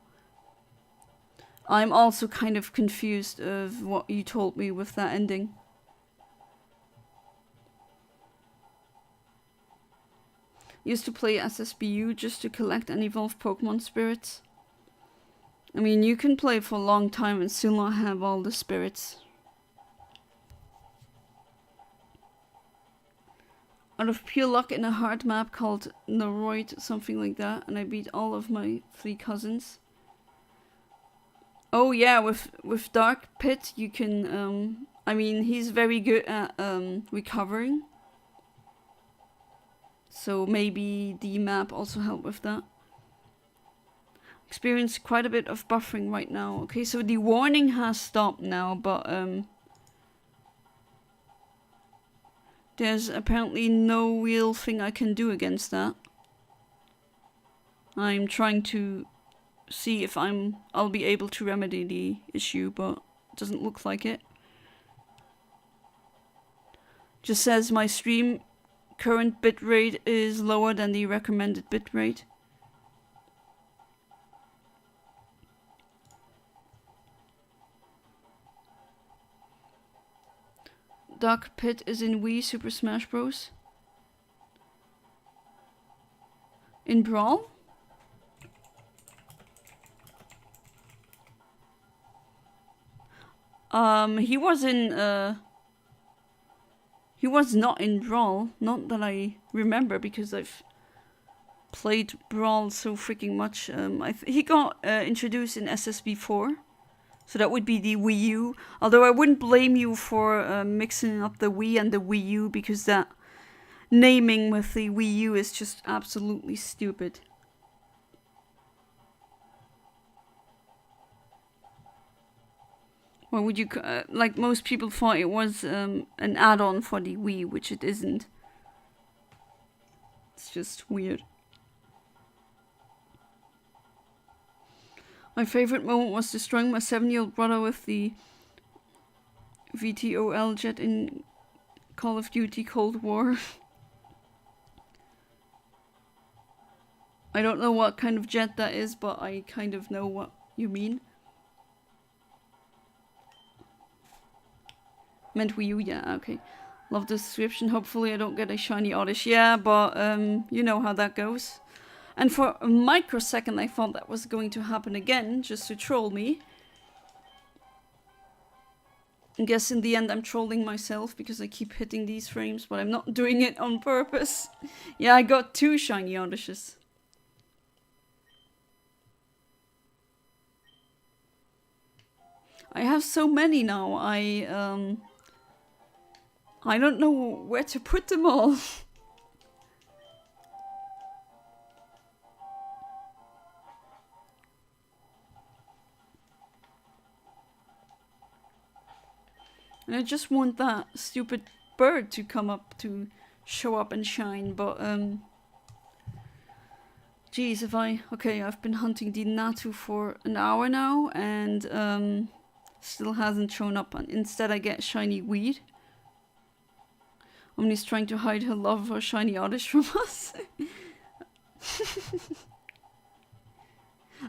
I'm also kind of confused of what you told me with that ending. Used to play SSBU just to collect and evolve Pokemon spirits. I mean, you can play for a long time and still not have all the spirits. Out of pure luck in a hard map called Noroid, something like that, and I beat all of my 3 cousins. Oh yeah, with Dark Pit you can, I mean, he's very good at recovering. So maybe the map also helped with that. Experience quite a bit of buffering right now. Okay, so the warning has stopped now, but there's apparently no real thing I can do against that. I'm trying to see if I'll be able to remedy the issue, but it doesn't look like it. Just says my stream current bitrate is lower than the recommended bitrate. Dark Pit is in Wii Super Smash Bros. In Brawl? He was in, he was not in Brawl, not that I remember, because I've played Brawl so freaking much. He got introduced in SSB4, so that would be the Wii U. Although I wouldn't blame you for mixing up the Wii and the Wii U, because that naming with the Wii U is just absolutely stupid. Well, would you, like most people thought it was an add-on for the Wii, which it isn't. It's just weird. My favorite moment was destroying my 7-year-old brother with the VTOL jet in Call of Duty Cold War. I don't know what kind of jet that is, but I kind of know what you mean. Meant Wii U, yeah, okay. Love the description. Hopefully I don't get a shiny Oddish. Yeah, but you know how that goes. And for a microsecond I thought that was going to happen again, just to troll me. I guess in the end I'm trolling myself because I keep hitting these frames, but I'm not doing it on purpose. Yeah, I got 2 shiny Oddishes. I have so many now, I don't know where to put them all. And I just want that stupid bird to come up, to show up and shine, but geez, okay, I've been hunting the Natu for an hour now, and still hasn't shown up, and instead I get shiny weed. Omni's trying to hide her love for shiny Oddish from us.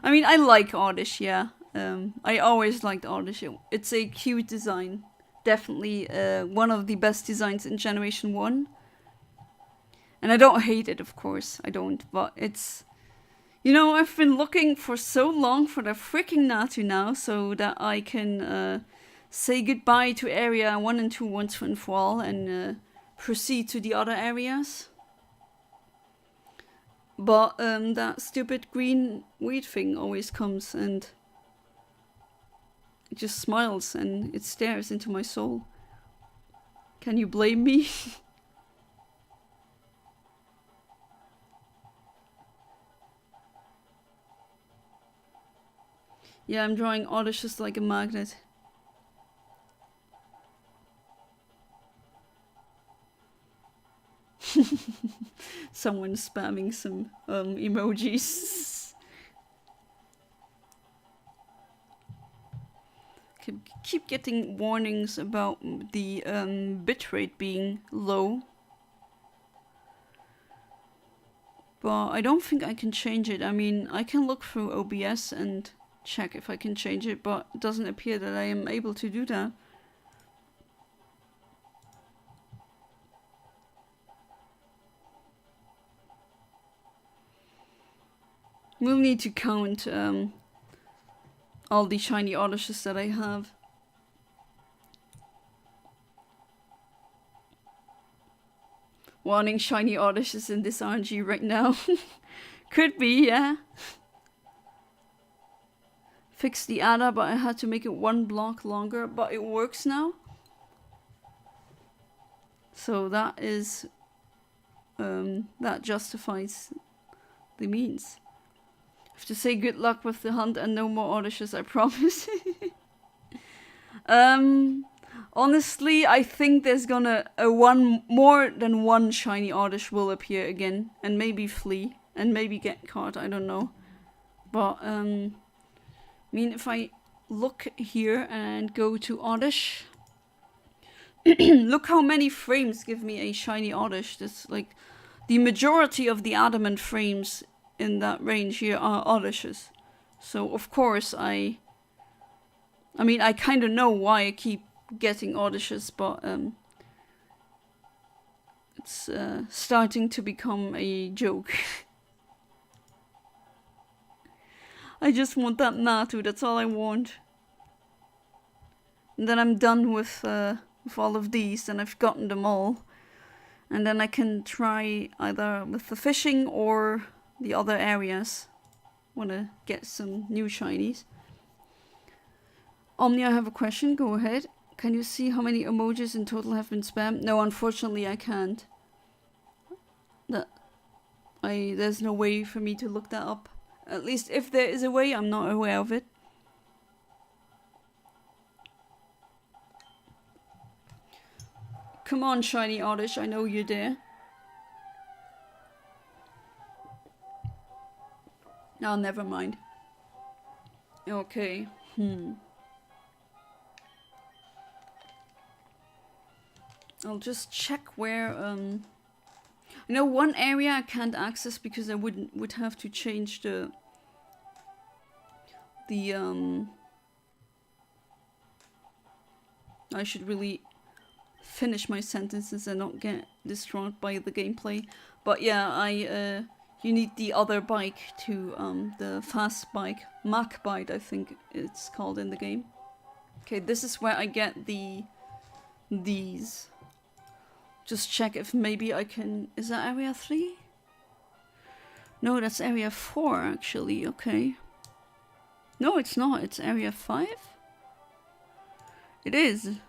I mean, I like Oddish, yeah. I always liked Oddish. It's a cute design. Definitely one of the best designs in Generation 1. And I don't hate it, of course. I don't, but it's... You know, I've been looking for so long for the freaking Natu now, so that I can say goodbye to Area 1 and 2 once and for all, and proceed to the other areas. But that stupid green weed thing always comes and it just smiles and it stares into my soul. Can you blame me? Yeah, I'm drawing Oddishes like a magnet. Someone spamming some emojis. Keep getting warnings about the bitrate being low. But I don't think I can change it. I mean, I can look through OBS and check if I can change it, but it doesn't appear that I am able to do that. We'll need to count all the shiny Oddishes that I have. Wanting shiny Oddishes in this RNG right now. Could be, yeah. Fixed the ADA, but I had to make it 1 block longer, but it works now. So that is that justifies the means. I have to say good luck with the hunt and no more Oddishes, I promise. Honestly, I think there's gonna more than one shiny Oddish will appear again, and maybe flee, and maybe get caught. I don't know, but I mean, if I look here and go to Oddish, look how many frames give me a shiny Oddish. That's like the majority of the adamant frames in that range here are Oddishes. So of course I mean, I kind of know why I keep getting Oddishes, but it's starting to become a joke. I just want that Natu, that's all I want. And then I'm done with all of these, and I've gotten them all. And then I can try either with the fishing or the other areas. Wanna get some new shinies. Omni, I have a question, go ahead. Can you see how many emojis in total have been spammed? No, unfortunately I can't. There's no way for me to look that up. At least if there is a way, I'm not aware of it. Come on, shiny Oddish, I know you're there. Oh, never mind. Okay, I'll just check where, you know, one area I can't access because I would have to change the I should really finish my sentences and not get distraught by the gameplay. But yeah, you need the other bike to, the fast bike, Mach bike I think it's called in the game. Okay, this is where I get these. Just check if maybe I can... Is that area 3? No, that's area 4 actually, okay. No, it's not, it's area 5? It is.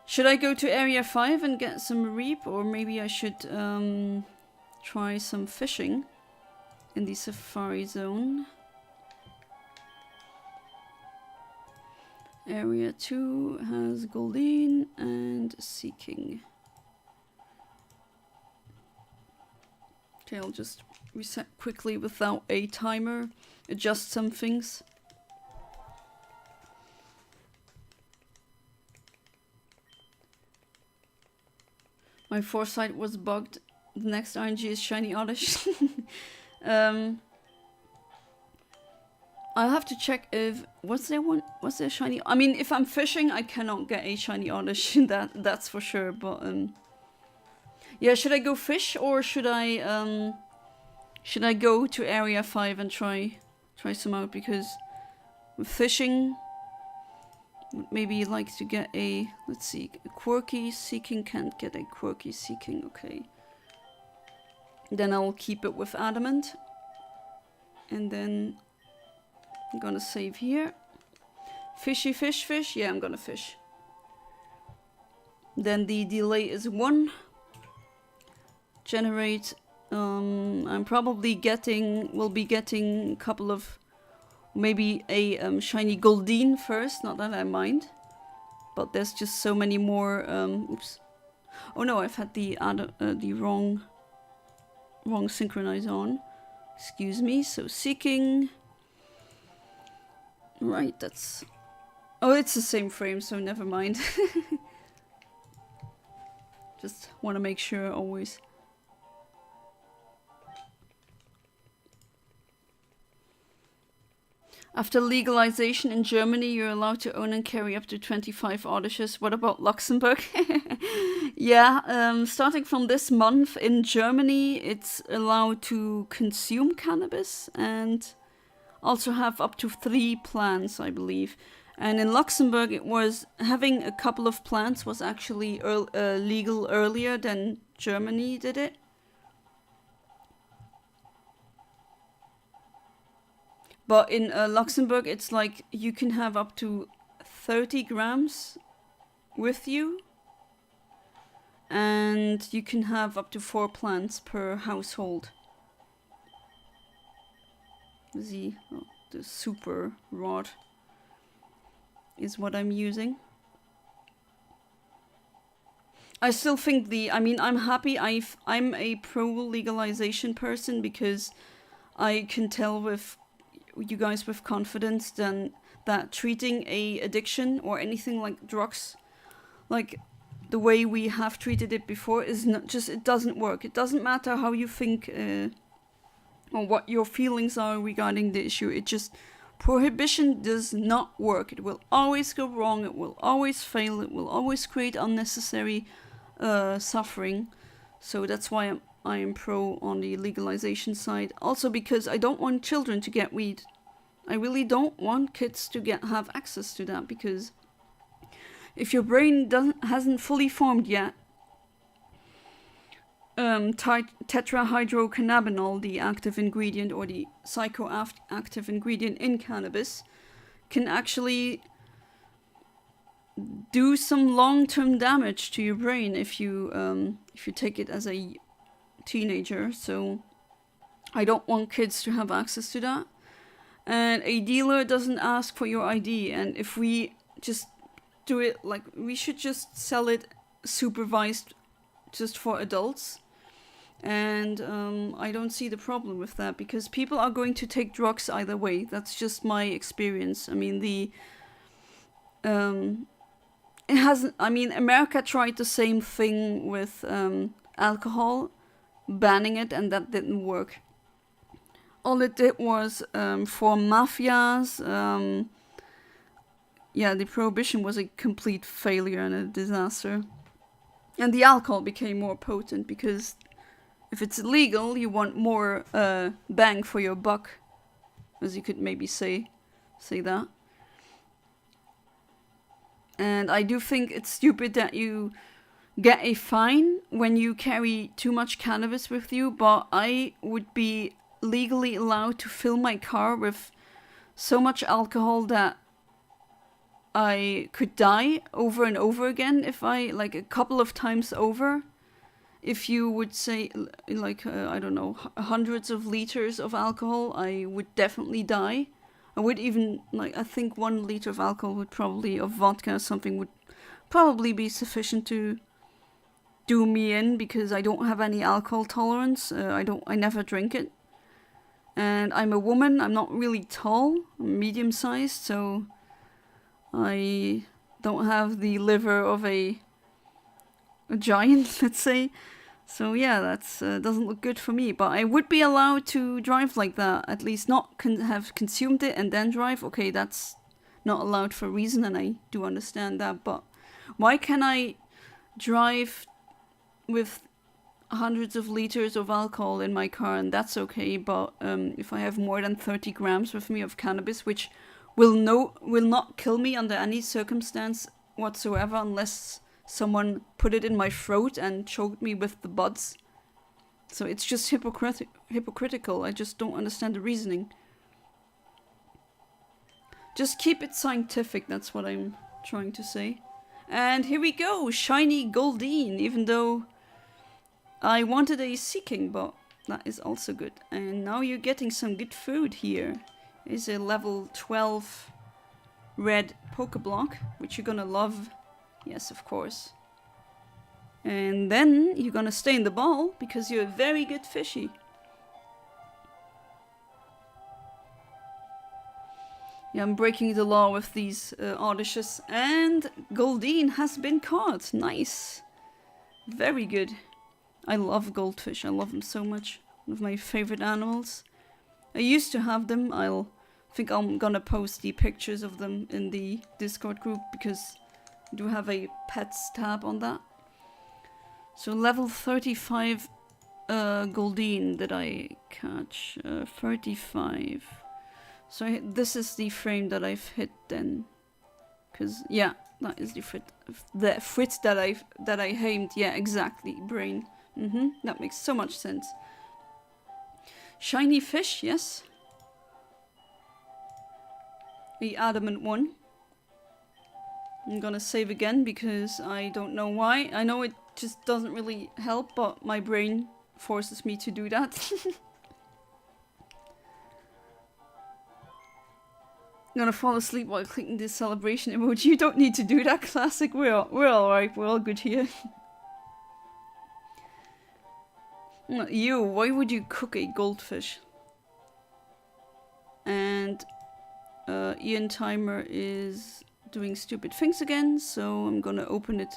Should I go to area 5 and get some reap, or maybe I should try some fishing in the Safar-Zone? Area 2 has Goldeen and Seeking. Okay, I'll just reset quickly without a timer, adjust some things. My foresight was bugged. The next RNG is shiny Oddish. I'll have to check if... Was there shiny... I mean, if I'm fishing, I cannot get a shiny Oddish. That's for sure, but... Yeah, should I go fish, or should I go to area 5 and try some out? Because with fishing... Maybe like to get a... Let's see, a quirky Seeking. Can't get a quirky Seeking, okay. Then I'll keep it with adamant. And then... I'm gonna save here. Fishy fish. Yeah, I'm gonna fish. Then the delay is 1. Generate. I'm probably will be getting a couple of, maybe a shiny Goldeen first. Not that I mind, but there's just so many more. Oops. Oh no, I've had the wrong synchronize on. Excuse me. So Seeking. Right, that's... Oh, it's the same frame, so never mind. Just want to make sure always. After legalization in Germany, you're allowed to own and carry up to 25 Oddishes. What about Luxembourg? Yeah, starting from this month in Germany, it's allowed to consume cannabis and also have up to 3 plants, I believe. And in Luxembourg, it was having a couple of plants was actually legal earlier than Germany did it. But in Luxembourg, it's like you can have up to 30 grams with you. And you can have up to 4 plants per household. The super rod is what I'm using. I still think I'm happy. I'm a pro-legalization person because I can tell with you guys with confidence then that treating a addiction or anything like drugs, like the way we have treated it before, is not just, it doesn't work. It doesn't matter how you think or what your feelings are regarding the issue. It just, prohibition does not work. It will always go wrong. It will always fail. It will always create unnecessary suffering. So that's why I am pro on the legalization side. Also because I don't want children to get weed. I really don't want kids to have access to that, because if your brain hasn't fully formed yet, tetrahydrocannabinol, the active ingredient or the psychoactive ingredient in cannabis, can actually do some long-term damage to your brain if you take it as a teenager. So I don't want kids to have access to that. And a dealer doesn't ask for your ID. And if we just do it, like, we should just sell it supervised just for adults. And I don't see the problem with that, because people are going to take drugs either way. That's just my experience. I mean, America tried the same thing with alcohol, banning it, and that didn't work. All it did was for mafias. The prohibition was a complete failure and a disaster. And the alcohol became more potent, because if it's illegal, you want more bang for your buck, as you could maybe say that. And I do think it's stupid that you get a fine when you carry too much cannabis with you, but I would be legally allowed to fill my car with so much alcohol that I could die over and over again if I, like, a couple of times over. If you would say, like, I don't know, hundreds of liters of alcohol, I would definitely die. I would even, like, I think 1 liter of alcohol would probably, of vodka or something, would probably be sufficient to do me in, because I don't have any alcohol tolerance. I never drink it. And I'm a woman. I'm not really tall. I'm medium-sized, so I don't have the liver of a giant, let's say. So yeah, that's doesn't look good for me. But I would be allowed to drive like that. At least not have consumed it and then drive. Okay, that's not allowed for a reason, and I do understand that. But why can I drive with hundreds of liters of alcohol in my car, and that's okay? But if I have more than 30 grams with me of cannabis, which will not kill me under any circumstance whatsoever, unless someone put it in my throat and choked me with the buds. So it's just hypocritical. I just don't understand the reasoning. Just keep it scientific, that's what I'm trying to say. And here we go, shiny Goldeen, even though I wanted a Seeking, but that is also good. And now you're getting some good food here. Is a level 12 red Pokeblock, which you're gonna love. Yes, of course. And then you're gonna stay in the ball, because you're a very good fishy. Yeah, I'm breaking the law with these Oddishes. And Goldeen has been caught. Nice. Very good. I love goldfish. I love them so much. One of my favorite animals. I used to have them. I'll I think I'm gonna post the pictures of them in the Discord group because I do have a pets tab on that. So level 35 Goldeen did I catch? 35. So this is the frame that I've hit then. Cause yeah, that is the frit that I aimed. Yeah, exactly. Brain. That makes so much sense. Shiny fish, yes. The adamant one. I'm gonna save again because I don't know why. I know it just doesn't really help, but my brain forces me to do that. I'm gonna fall asleep while clicking this celebration emoji. You don't need to do that, classic. We're alright. We're all good here. You, why would you cook a goldfish? And Eontimer is doing stupid things again, so I'm gonna open it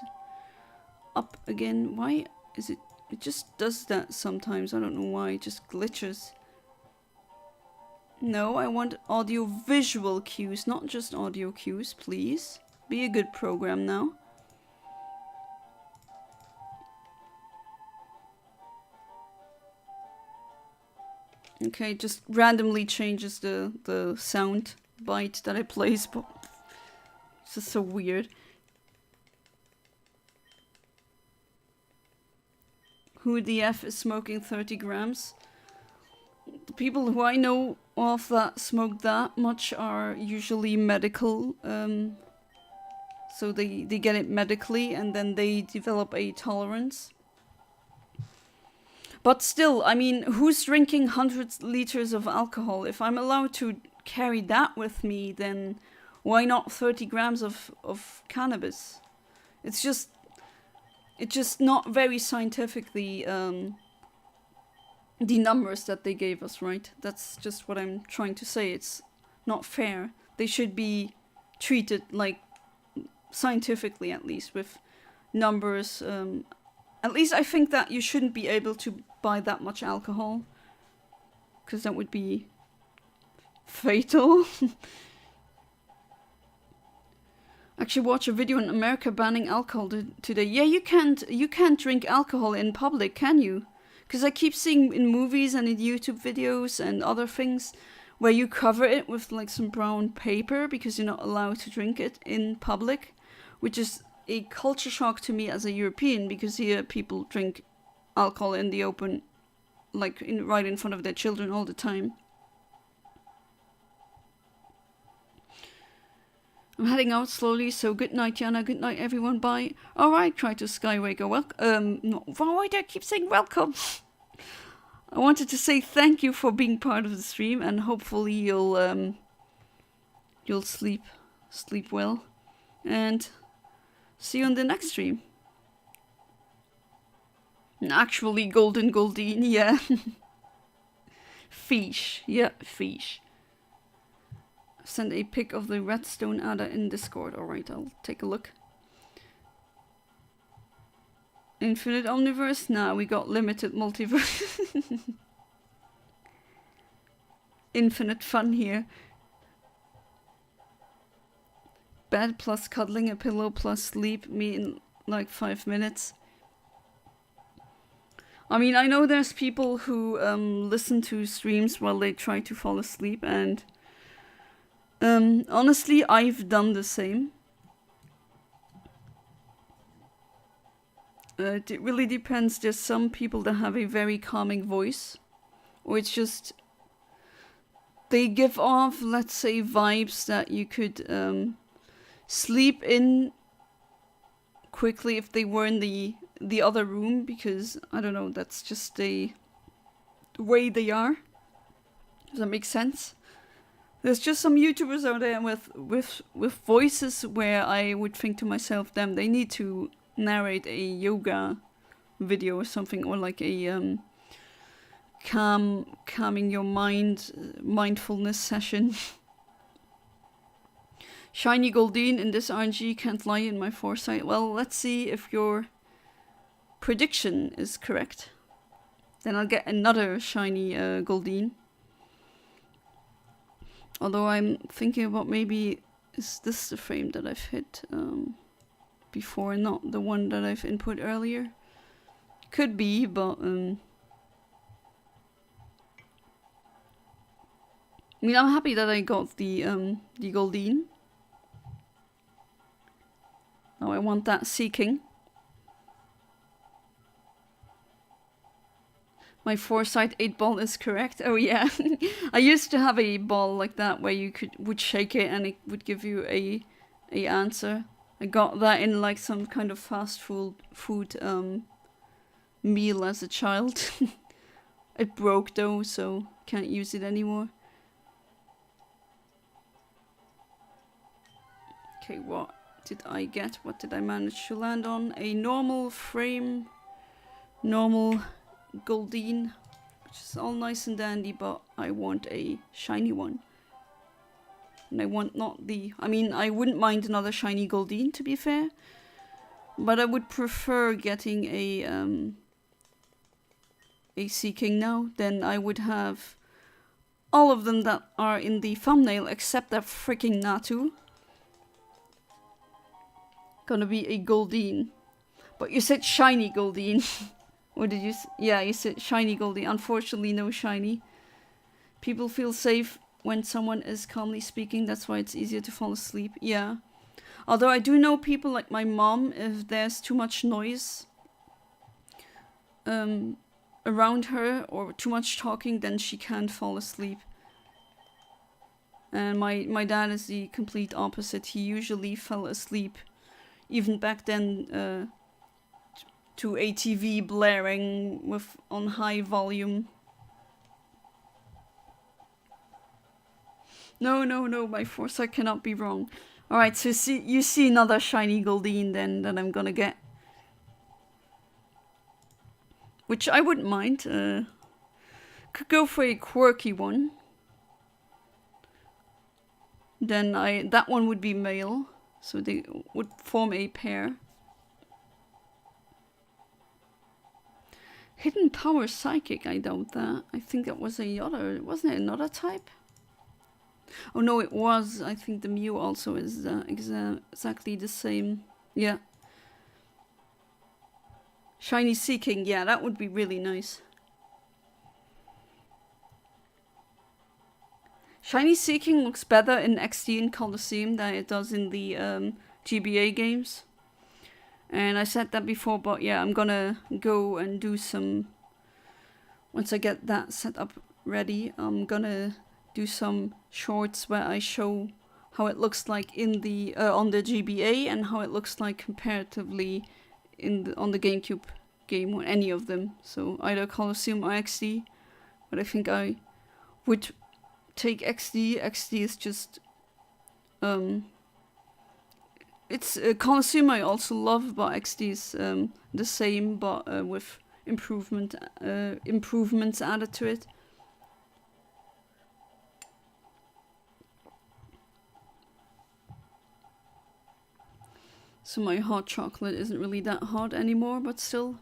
up again. Why is it? It just does that sometimes. I don't know why. It just glitches. No, I want audio visual cues, not just audio cues, please. Be a good program now. Okay, just randomly changes the sound bite that I place, but it's just so weird. Who the F is smoking 30 grams? The people who I know of that smoke that much are usually medical, so they get it medically and then they develop a tolerance. But still, I mean, who's drinking 100 liters of alcohol? If I'm allowed to carry that with me, then why not 30 grams of cannabis? It's just not very scientific, the numbers that they gave us, right? That's just what I'm trying to say. It's not fair. They should be treated like scientifically, at least, with numbers. At least I think that you shouldn't be able to buy that much alcohol, because that would be fatal. Actually, watch a video in America banning alcohol today. Yeah, you can't drink alcohol in public, can you? Because I keep seeing in movies and in YouTube videos and other things where you cover it with like some brown paper because you're not allowed to drink it in public, which is a culture shock to me as a European, because here people drink alcohol in the open, like right in front of their children all the time. I'm heading out slowly, so good night, Yana. Good night, everyone. Bye. Alright, try to Skywaker. No, why do I keep saying welcome? I wanted to say thank you for being part of the stream, and hopefully you'll sleep well, and see you on the next stream. Actually, Goldeen, yeah. Fish, yeah, fish. Send a pic of the redstone adder in Discord. Alright, I'll take a look. Infinite Omniverse? Nah, we got limited multiverse. Infinite fun here. Bed plus cuddling a pillow plus sleep me in like 5 minutes. I mean, I know there's people who listen to streams while they try to fall asleep, and honestly, I've done the same. It really depends. There's some people that have a very calming voice, or it's just they give off, let's say, vibes that you could sleep in quickly if they were in the other room, because I don't know, that's just the way they are. Does that make sense? There's just some YouTubers out there with voices where I would think to myself, damn, they need to narrate a yoga video or something, or like a calming your mind mindfulness session. Shiny Goldeen in this RNG, can't lie in my foresight. Well, let's see if your prediction is correct. Then I'll get another shiny Goldeen. Although I'm thinking about maybe, is this the frame that I've hit before, not the one that I've input earlier? Could be, but I mean, I'm happy that I got the Goldeen. Now I want that Seeking. My Foresight 8-ball is correct. Oh yeah, I used to have a ball like that where you would shake it and it would give you a answer. I got that in like some kind of fast food meal as a child. It broke though, so can't use it anymore. Okay, what did I get? What did I manage to land on? A normal frame, normal Goldeen, which is all nice and dandy, but I want a shiny one. And I want not the... I mean, I wouldn't mind another shiny Goldeen, to be fair. But I would prefer getting a Seeking now. Then I would have all of them that are in the thumbnail, except that freaking Natu. Gonna be a Goldeen. But you said shiny Goldeen. Or did you... Yeah, you said shiny Goldie. Unfortunately, no shiny. People feel safe when someone is calmly speaking. That's why it's easier to fall asleep. Yeah. Although I do know people like my mom, if there's too much noise around her or too much talking, then she can't fall asleep. And my dad is the complete opposite. He usually fell asleep. Even back then... to a TV blaring on high volume. No, my Foresight cannot be wrong. Alright, so you see another shiny Goldeen then that I'm gonna get. Which I wouldn't mind. Could go for a quirky one. Then that one would be male. So they would form a pair. Hidden Power Psychic, I doubt that. I think that was wasn't it another type? Oh no, it was. I think the Mew also is exactly the same. Yeah. Shiny Seeking, yeah, that would be really nice. Shiny Seeking looks better in XD and Colosseum than it does in the GBA games. And I said that before, but yeah, I'm gonna go and do some... Once I get that set up ready, I'm gonna do some shorts where I show how it looks like in the on the GBA and how it looks like comparatively on the GameCube game or any of them. So either Colosseum or XD. But I think I would take XD. XD is just... It's Colosseum I also love, but XD is the same, but with improvements added to it. So my hot chocolate isn't really that hot anymore, but still.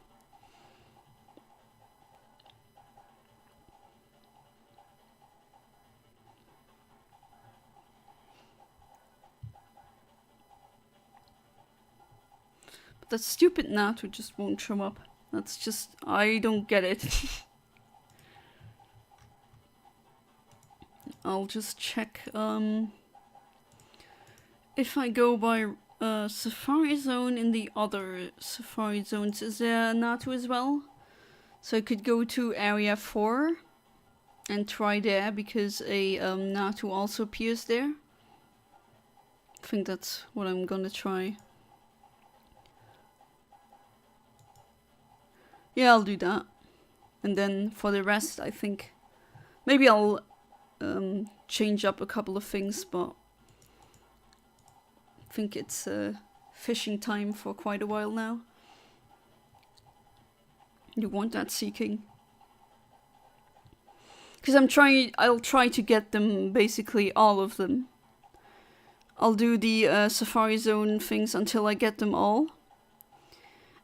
That stupid Natu just won't show up. That's just... I don't get it. I'll just check if I go by Safar-Zone in the other Safar-Zones. Is there a Natu as well? So I could go to Area 4 and try there because a Natu also appears there. I think that's what I'm gonna try. Yeah, I'll do that. And then for the rest, I think maybe I'll change up a couple of things, but I think it's fishing time for quite a while now. You want that Seeking? Because I'll try to get them, basically all of them. I'll do the Safari-Zone things until I get them all.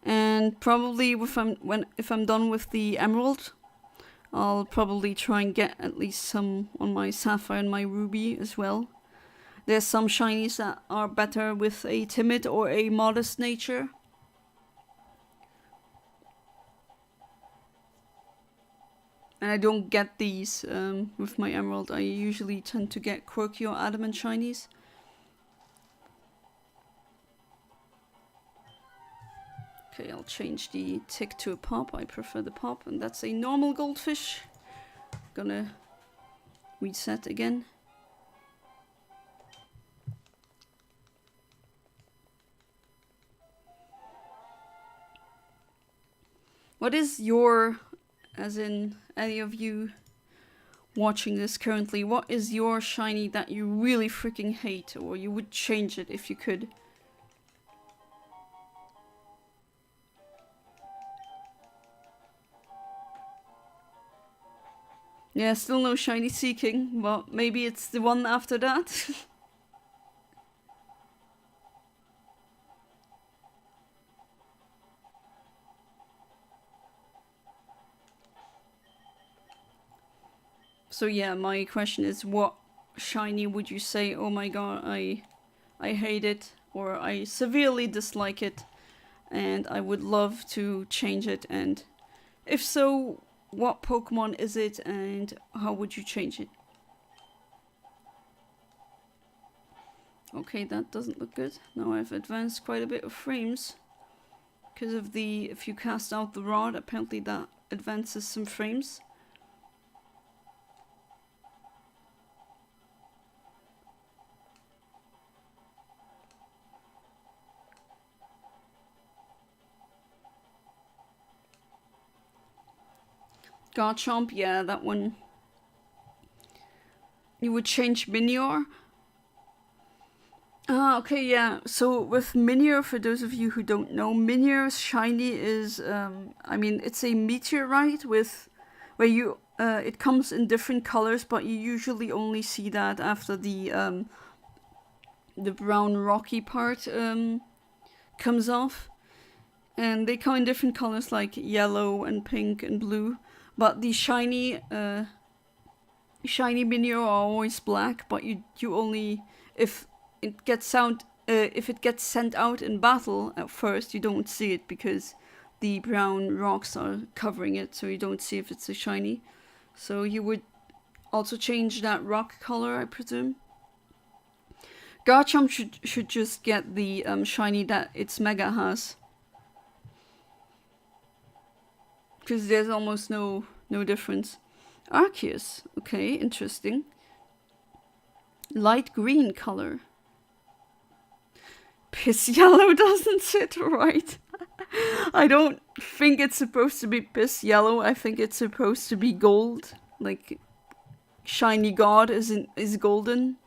And probably if I'm done with the Emerald, I'll probably try and get at least some on my Sapphire and my Ruby as well. There's some shinies that are better with a timid or a modest nature. And I don't get these with my Emerald. I usually tend to get quirky or adamant shinies. Okay, I'll change the tick to a pop. I prefer the pop, and that's a normal goldfish. Gonna reset again. What is your, as in any of you watching this currently, what is your shiny that you really freaking hate, or you would change it if you could? Yeah, still no shiny seeking, but maybe it's the one after that. So yeah, my question is, what shiny would you say, oh my god, I hate it, or I severely dislike it, and I would love to change it, and if so, what Pokemon is it, and how would you change it? Okay, that doesn't look good. Now I've advanced quite a bit of frames. Because of the, if you cast out the rod, apparently that advances some frames. Garchomp, yeah, that one. You would change Minior. Ah, okay, yeah. So with Minior, for those of you who don't know, Minior's shiny is, I mean, it's a meteorite with, where you, it comes in different colors, but you usually only see that after the brown rocky part comes off. And they come in different colors like yellow and pink and blue. But the shiny Minior are always black, but you only, if it gets sent out in battle at first, you don't see it because the brown rocks are covering it, so you don't see if it's a shiny. So you would also change that rock color, I presume. Garchomp should just get the shiny that its Mega has. Because there's almost no difference. Arceus, okay, interesting. Light green color. Piss yellow doesn't sit right. I don't think it's supposed to be piss yellow. I think it's supposed to be gold. Like shiny god is golden.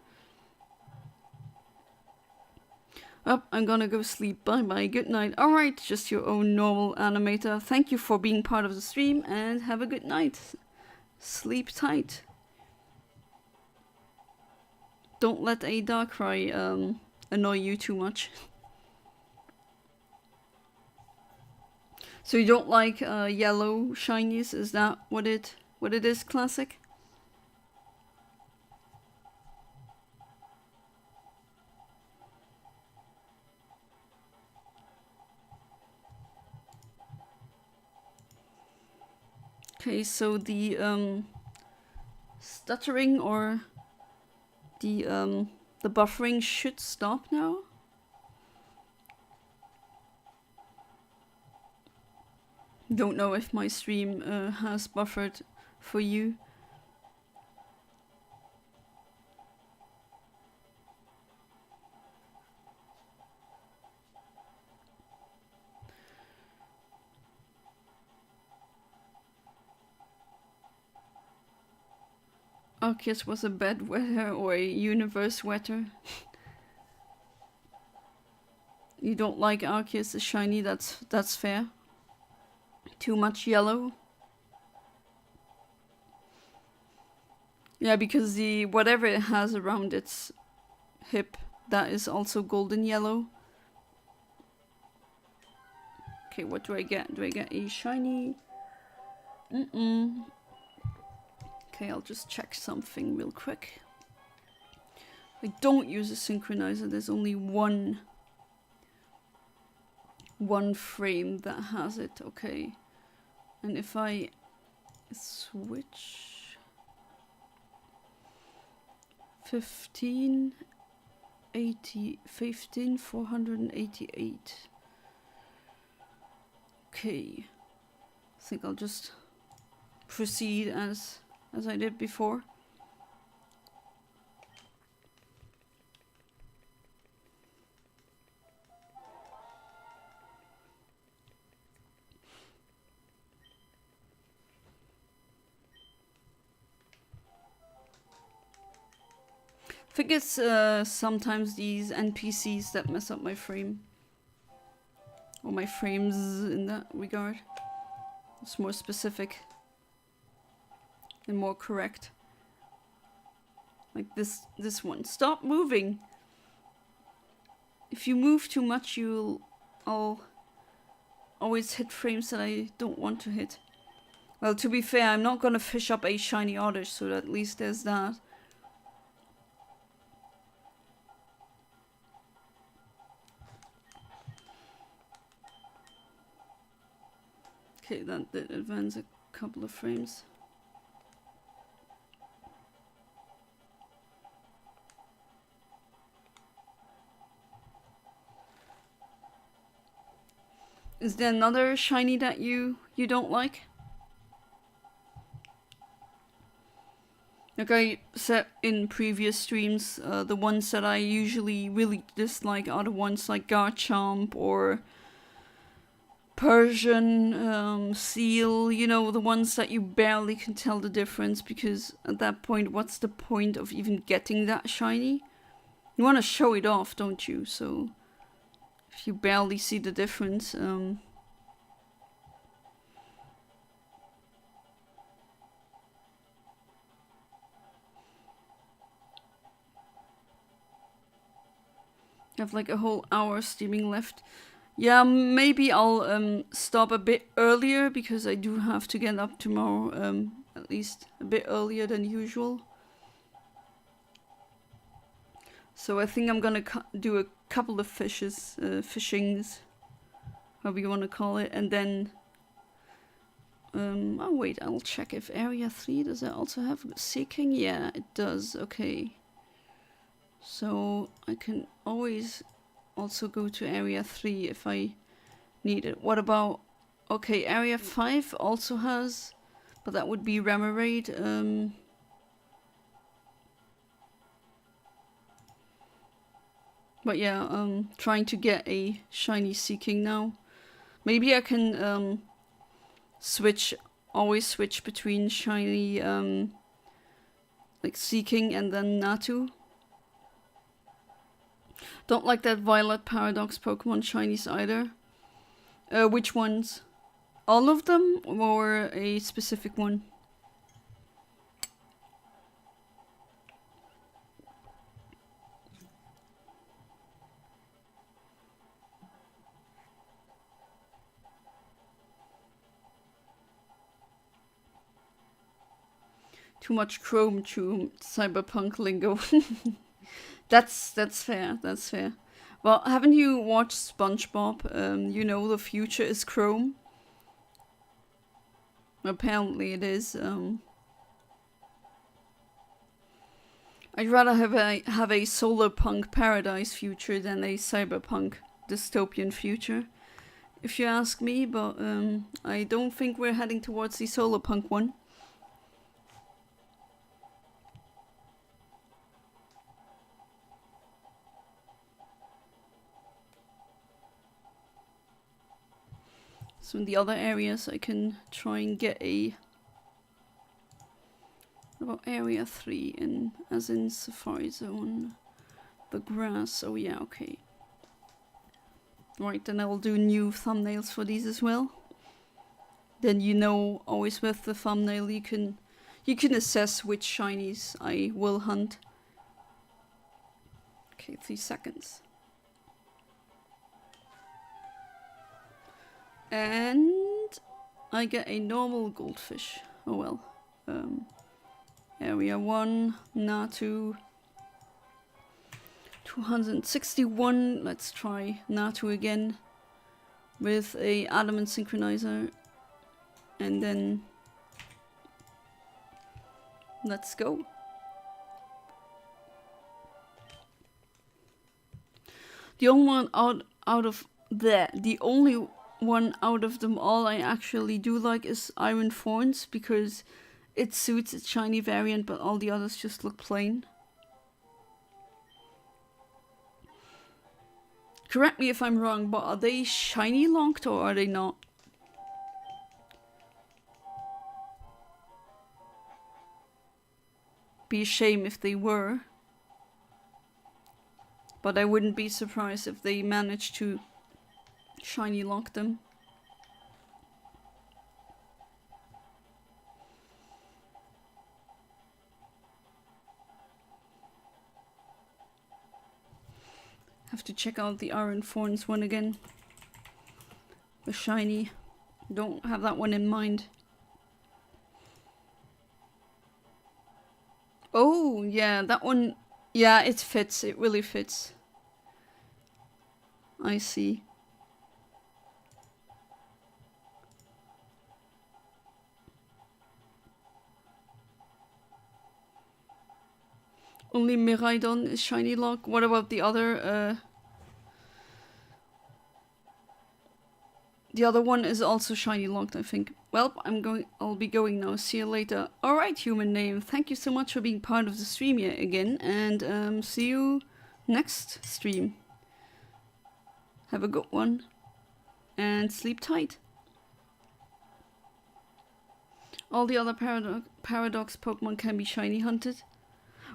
Oh, I'm gonna go sleep. Bye bye. Good night. Alright, just your own normal animator. Thank you for being part of the stream and have a good night. Sleep tight. Don't let a Darkrai annoy you too much. So you don't like yellow shinies? Is that what it is, Classic? Okay, so the stuttering or the buffering should stop now. Don't know if my stream has buffered for you. Arceus was a bed wetter or a universe wetter. You don't like Arceus is shiny, that's fair. Too much yellow. Yeah, because the whatever it has around its hip, that is also golden yellow. Okay, what do I get? Do I get a shiny? Okay, I'll just check something real quick. I don't use a synchronizer. There's only one frame that has it. Okay, and if I switch 488. Okay, I think I'll just proceed as I did before. I think it's sometimes these NPCs that mess up my frame. Or my frames in that regard. It's more specific. And more correct. Like this one. Stop moving! If you move too much, I'll always hit frames that I don't want to hit. Well, to be fair, I'm not gonna fish up a shiny Oddish, so at least there's that. Okay, that did advance a couple of frames. Is there another shiny that you don't like? Like I said in previous streams, the ones that I usually really dislike are the ones like Garchomp or Persian, Seal, you know, the ones that you barely can tell the difference, because at that point, what's the point of even getting that shiny? You want to show it off, don't you? So, if you barely see the difference, you have like a whole hour streaming left. Yeah, maybe I'll stop a bit earlier, because I do have to get up tomorrow, at least a bit earlier than usual. So I think I'm gonna do a couple of fishings, however you want to call it, and then oh wait, I'll check if Area 3, does it also have seeking? Yeah, it does. Okay, so I can always also go to Area 3 if I need it. What about, okay, Area 5 also has, but that would be Remoraid. But yeah, trying to get a shiny seeking now. Maybe I can always switch between shiny like seeking and then Natu. Don't like that Violet Paradox Pokemon shinies either. Which ones? All of them or a specific one? Too much Chrome to cyberpunk lingo. That's fair. That's fair. Well, haven't you watched SpongeBob? You know the future is Chrome. Apparently it is. I'd rather have a solar punk paradise future than a cyberpunk dystopian future, if you ask me. But I don't think we're heading towards the solar punk one. So in the other areas I can try and get a... What about Area 3 in, as in Safar-Zone? The grass, oh yeah, okay. Right, then I'll do new thumbnails for these as well. Then you know, always with the thumbnail you can assess which shinies I will hunt. Okay, 3 seconds. And I get a normal goldfish. Oh well. Area 1, Natu. 261. Let's try Natu again with a adamant synchronizer. And then let's go. The only one the only one out of them all I actually do like is Iron Thorns, because it suits its shiny variant, but all the others just look plain. Correct me if I'm wrong, but are they shiny locked or are they not? Be a shame if they were. But I wouldn't be surprised if they managed to shiny lock them. Have to check out the Iron Thorns one again. The shiny. Don't have that one in mind. Oh, yeah, that one. Yeah, it fits. It really fits. I see. Only Miraidon is shiny lock. What about the other? The other one is also shiny locked, I think. Well, I'll be going now. See you later. Alright, human name. Thank you so much for being part of the stream yet again. And see you next stream. Have a good one. And sleep tight. All the other Paradox Pokemon can be shiny hunted.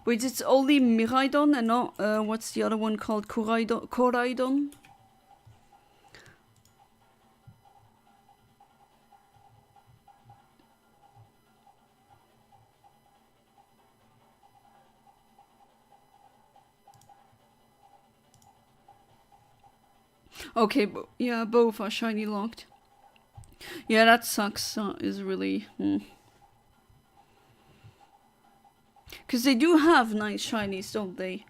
Wait, it's only Miraidon and not, what's the other one called? Koraidon? Okay, yeah, both are shiny locked. Yeah, that sucks. Is really... Because they do have nice shinies, don't they?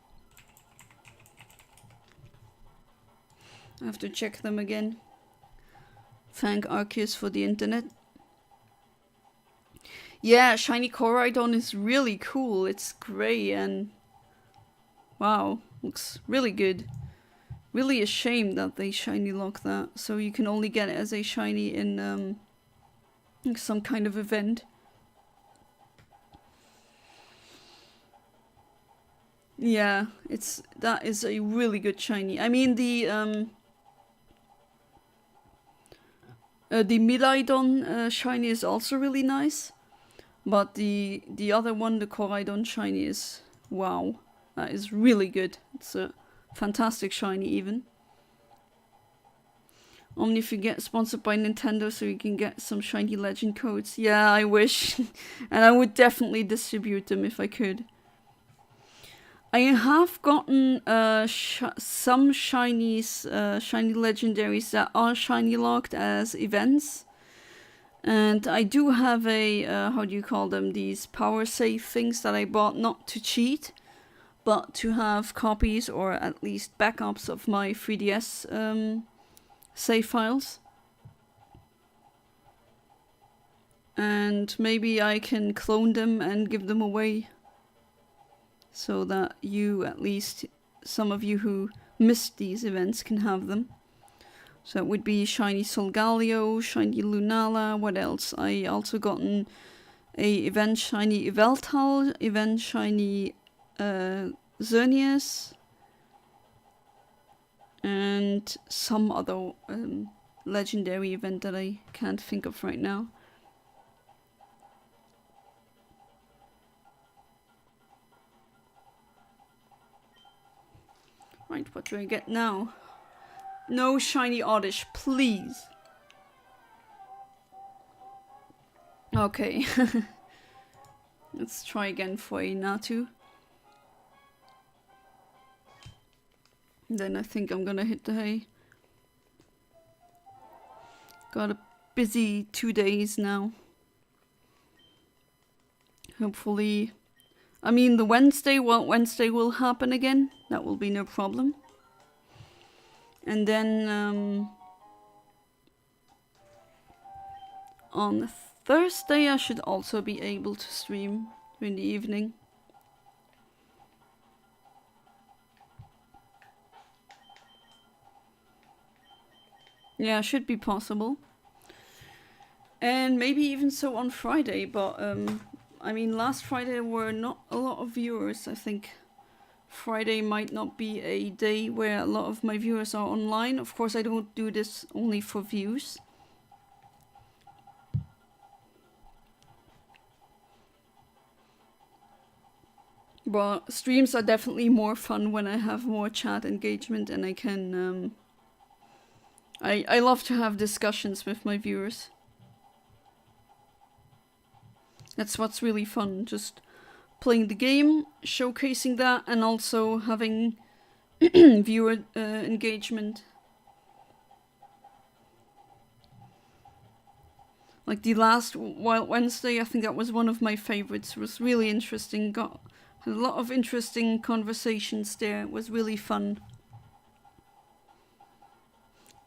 I have to check them again. Thank Arceus for the internet. Yeah, shiny Koraidon is really cool. It's grey and... Wow, looks really good. Really a shame that they shiny lock that, so you can only get it as a shiny in some kind of event. Yeah, that is a really good shiny. I mean the Miraidon shiny is also really nice, but the other one, the Koraidon shiny, is wow. That is really good. It's a fantastic shiny even. Only if you get sponsored by Nintendo so you can get some shiny legend codes. Yeah, I wish. And I would definitely distribute them if I could. I have gotten some shinies, shiny legendaries that are shiny locked as events. And I do have a, how do you call them, these power save things that I bought not to cheat, but to have copies or at least backups of my 3DS save files. And maybe I can clone them and give them away, so that you, at least some of you who missed these events, can have them. So it would be shiny Solgaleo, shiny Lunala, what else? I also gotten a event shiny Yveltal, event shiny Xerneas, and some other legendary event that I can't think of right now. Right, what do I get now? No shiny Oddish, please. Okay. Let's try again for a Natu. Then I think I'm gonna hit the hay. Got a busy 2 days now. Hopefully I mean, the Wednesday, well, Wednesday will happen again. That will be no problem. And then on Thursday, I should also be able to stream in the evening. Yeah, should be possible. And maybe even so on Friday, but I mean, last Friday there were not a lot of viewers. I think Friday might not be a day where a lot of my viewers are online. Of course, I don't do this only for views. But streams are definitely more fun when I have more chat engagement and I can... I love to have discussions with my viewers. That's what's really fun, just playing the game, showcasing that, and also having viewer engagement. Like the last Wild Wednesday, I think that was one of my favorites. It was really interesting, had a lot of interesting conversations there. It was really fun.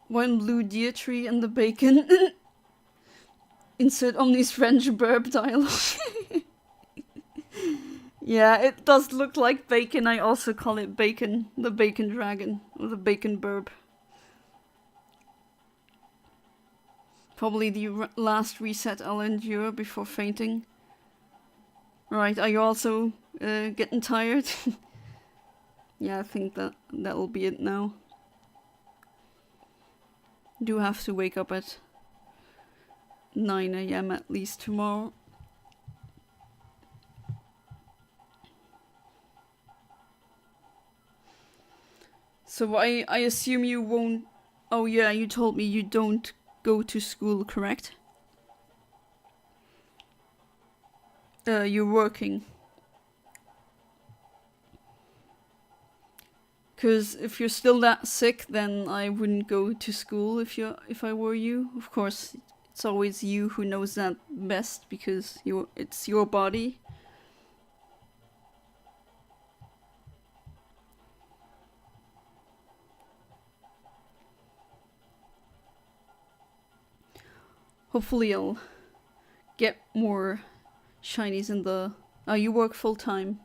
One blue deer tree and the bacon. Insert Omni's French burp dialogue. Yeah, it does look like bacon. I also call it bacon. The bacon dragon. Or the bacon burp. Probably the last reset I'll endure before fainting. Right, are you also getting tired? Yeah, I think that'll be it now. Do have to wake up at 9 AM at least tomorrow. So I assume you won't... Oh yeah, you told me you don't go to school, correct? You're working. Because if you're still that sick, then I wouldn't go to school if I were you. Of course, it's always you who knows that best because it's your body. Hopefully I'll get more shinies in the... Oh, you work full time.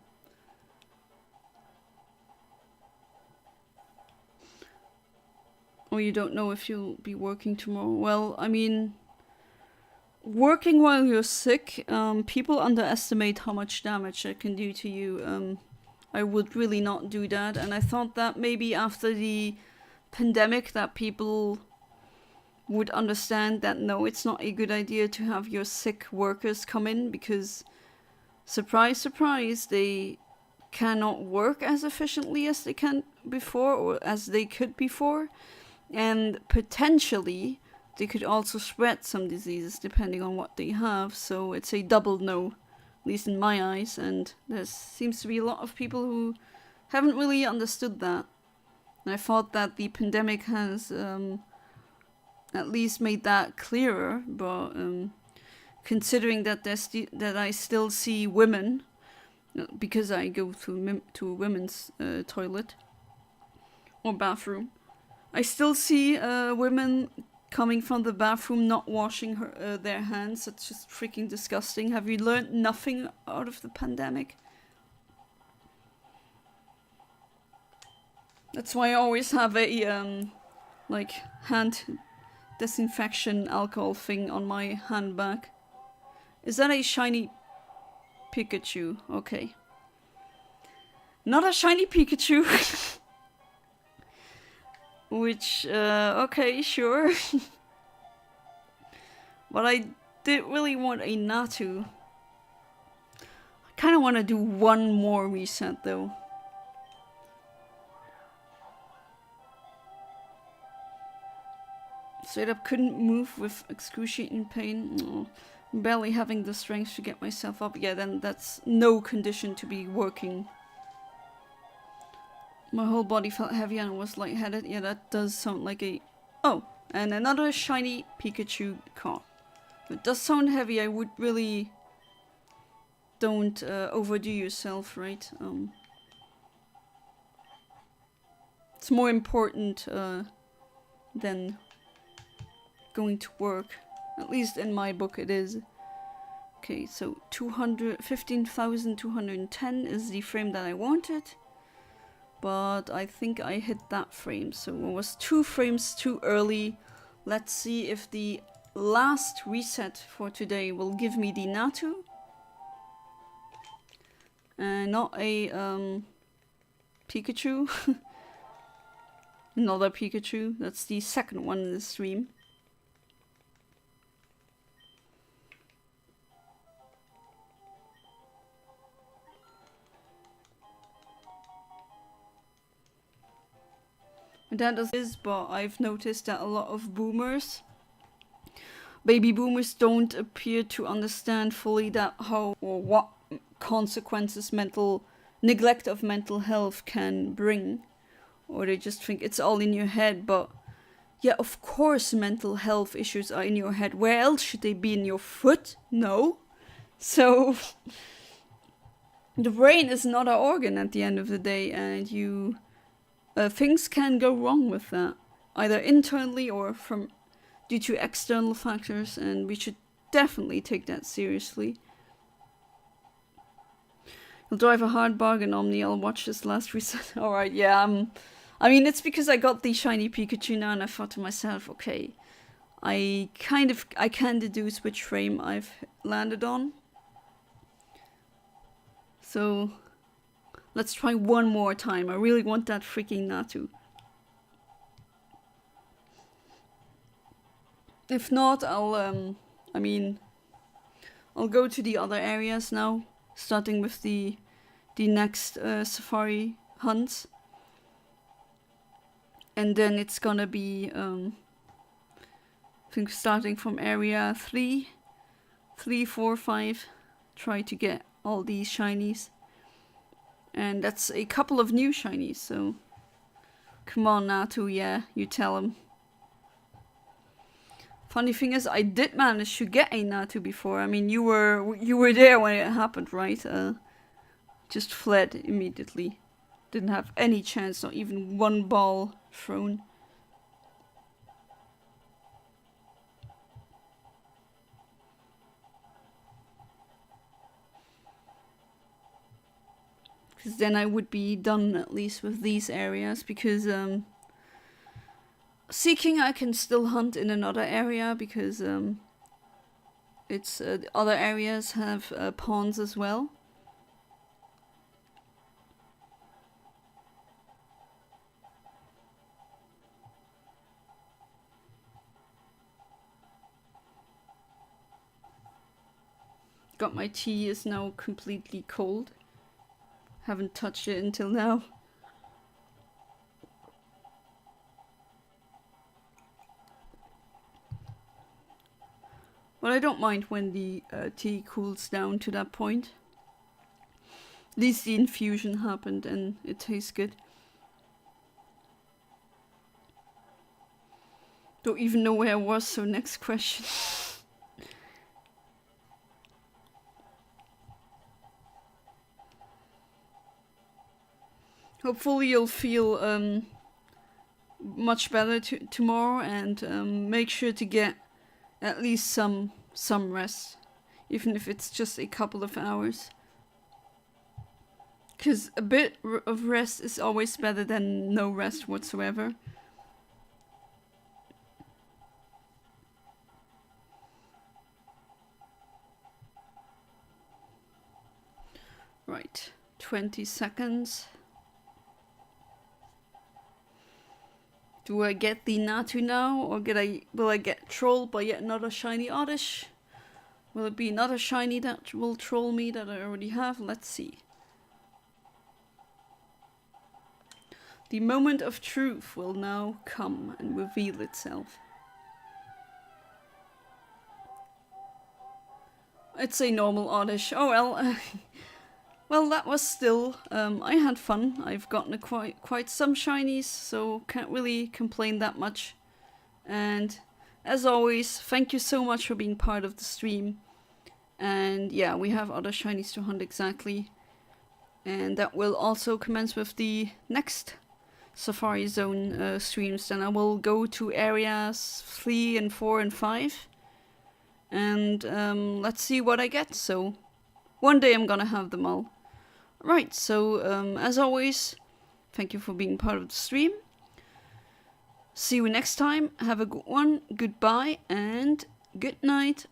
Or you don't know if you'll be working tomorrow. Well, I mean, working while you're sick, people underestimate how much damage it can do to you. I would really not do that, and I thought that maybe after the pandemic that people would understand that no, it's not a good idea to have your sick workers come in because, surprise, surprise, they cannot work as efficiently as they can before or as they could before. And potentially, they could also spread some diseases depending on what they have. So it's a double no, at least in my eyes. And there seems to be a lot of people who haven't really understood that. And I thought that the pandemic has at least made that clearer. But considering that that I still see women, because I go to a women's toilet or bathroom, I still see women coming from the bathroom not washing their hands. It's just freaking disgusting. Have you learned nothing out of the pandemic? That's why I always have a like hand disinfection alcohol thing on my handbag. Is that a shiny Pikachu? Okay. Not a shiny Pikachu. Which, okay, sure. But I did really want a Natu. I kind of want to do one more reset, though. Straight up couldn't move with excruciating pain. Oh, barely having the strength to get myself up. Yeah, then that's no condition to be working. My whole body felt heavy and I was lightheaded. Yeah, that does sound like a... Oh, and another shiny Pikachu card. It does sound heavy. I would really don't overdo yourself, right? It's more important than going to work. At least in my book it is. Okay, so 15,210 is the frame that I wanted. But I think I hit that frame, so it was 2 frames too early. Let's see if the last reset for today will give me the Natu. Not a Pikachu. Another Pikachu. That's the second one in the stream. That is, but I've noticed that a lot of boomers, baby boomers, don't appear to understand fully that how or what consequences neglect of mental health can bring. Or they just think it's all in your head, but yeah, of course mental health issues are in your head. Where else should they be? In your foot? No. So the brain is not an organ at the end of the day, and things can go wrong with that, either internally or due to external factors, and we should definitely take that seriously. You'll drive a hard bargain, Omni. I'll watch this last reset. Alright, yeah, I mean, it's because I got the shiny Pikachu now, and I thought to myself, okay, I can deduce which frame I've landed on. So let's try one more time. I really want that freaking Natu. If not, I'll go to the other areas now, starting with the next safari hunts. And then it's gonna be, I think starting from area 3, 4, 5, try to get all these shinies. And that's a couple of new shinies, so come on, Natu, yeah, you tell him. Funny thing is, I did manage to get a Natu before. I mean, you were there when it happened, right? Just fled immediately. Didn't have any chance, not even one ball thrown. Because then I would be done at least with these areas, because seeking I can still hunt in another area, because the other areas have ponds as well. Got my tea is now completely cold. Haven't touched it until now. Well, I don't mind when the tea cools down to that point. At least the infusion happened and it tastes good. Don't even know where I was, so next question. Hopefully you'll feel much better tomorrow, and make sure to get at least some rest, even if it's just a couple of hours. Because a bit of rest is always better than no rest whatsoever. Right, 20 seconds. Do I get the Natu now, or will I get trolled by yet another shiny Oddish? Will it be another shiny that will troll me that I already have? Let's see. The moment of truth will now come and reveal itself. It's a normal Oddish. Oh well. Well, that was still, I had fun. I've gotten quite some shinies, so can't really complain that much. And as always, thank you so much for being part of the stream. And yeah, we have other shinies to hunt exactly. And that will also commence with the next Safar-Zone streams. Then I will go to areas 3 and 4 and 5. And let's see what I get. So one day I'm gonna have them all. Right, so as always, thank you for being part of the stream. See you next time. Have a good one. Goodbye and good night.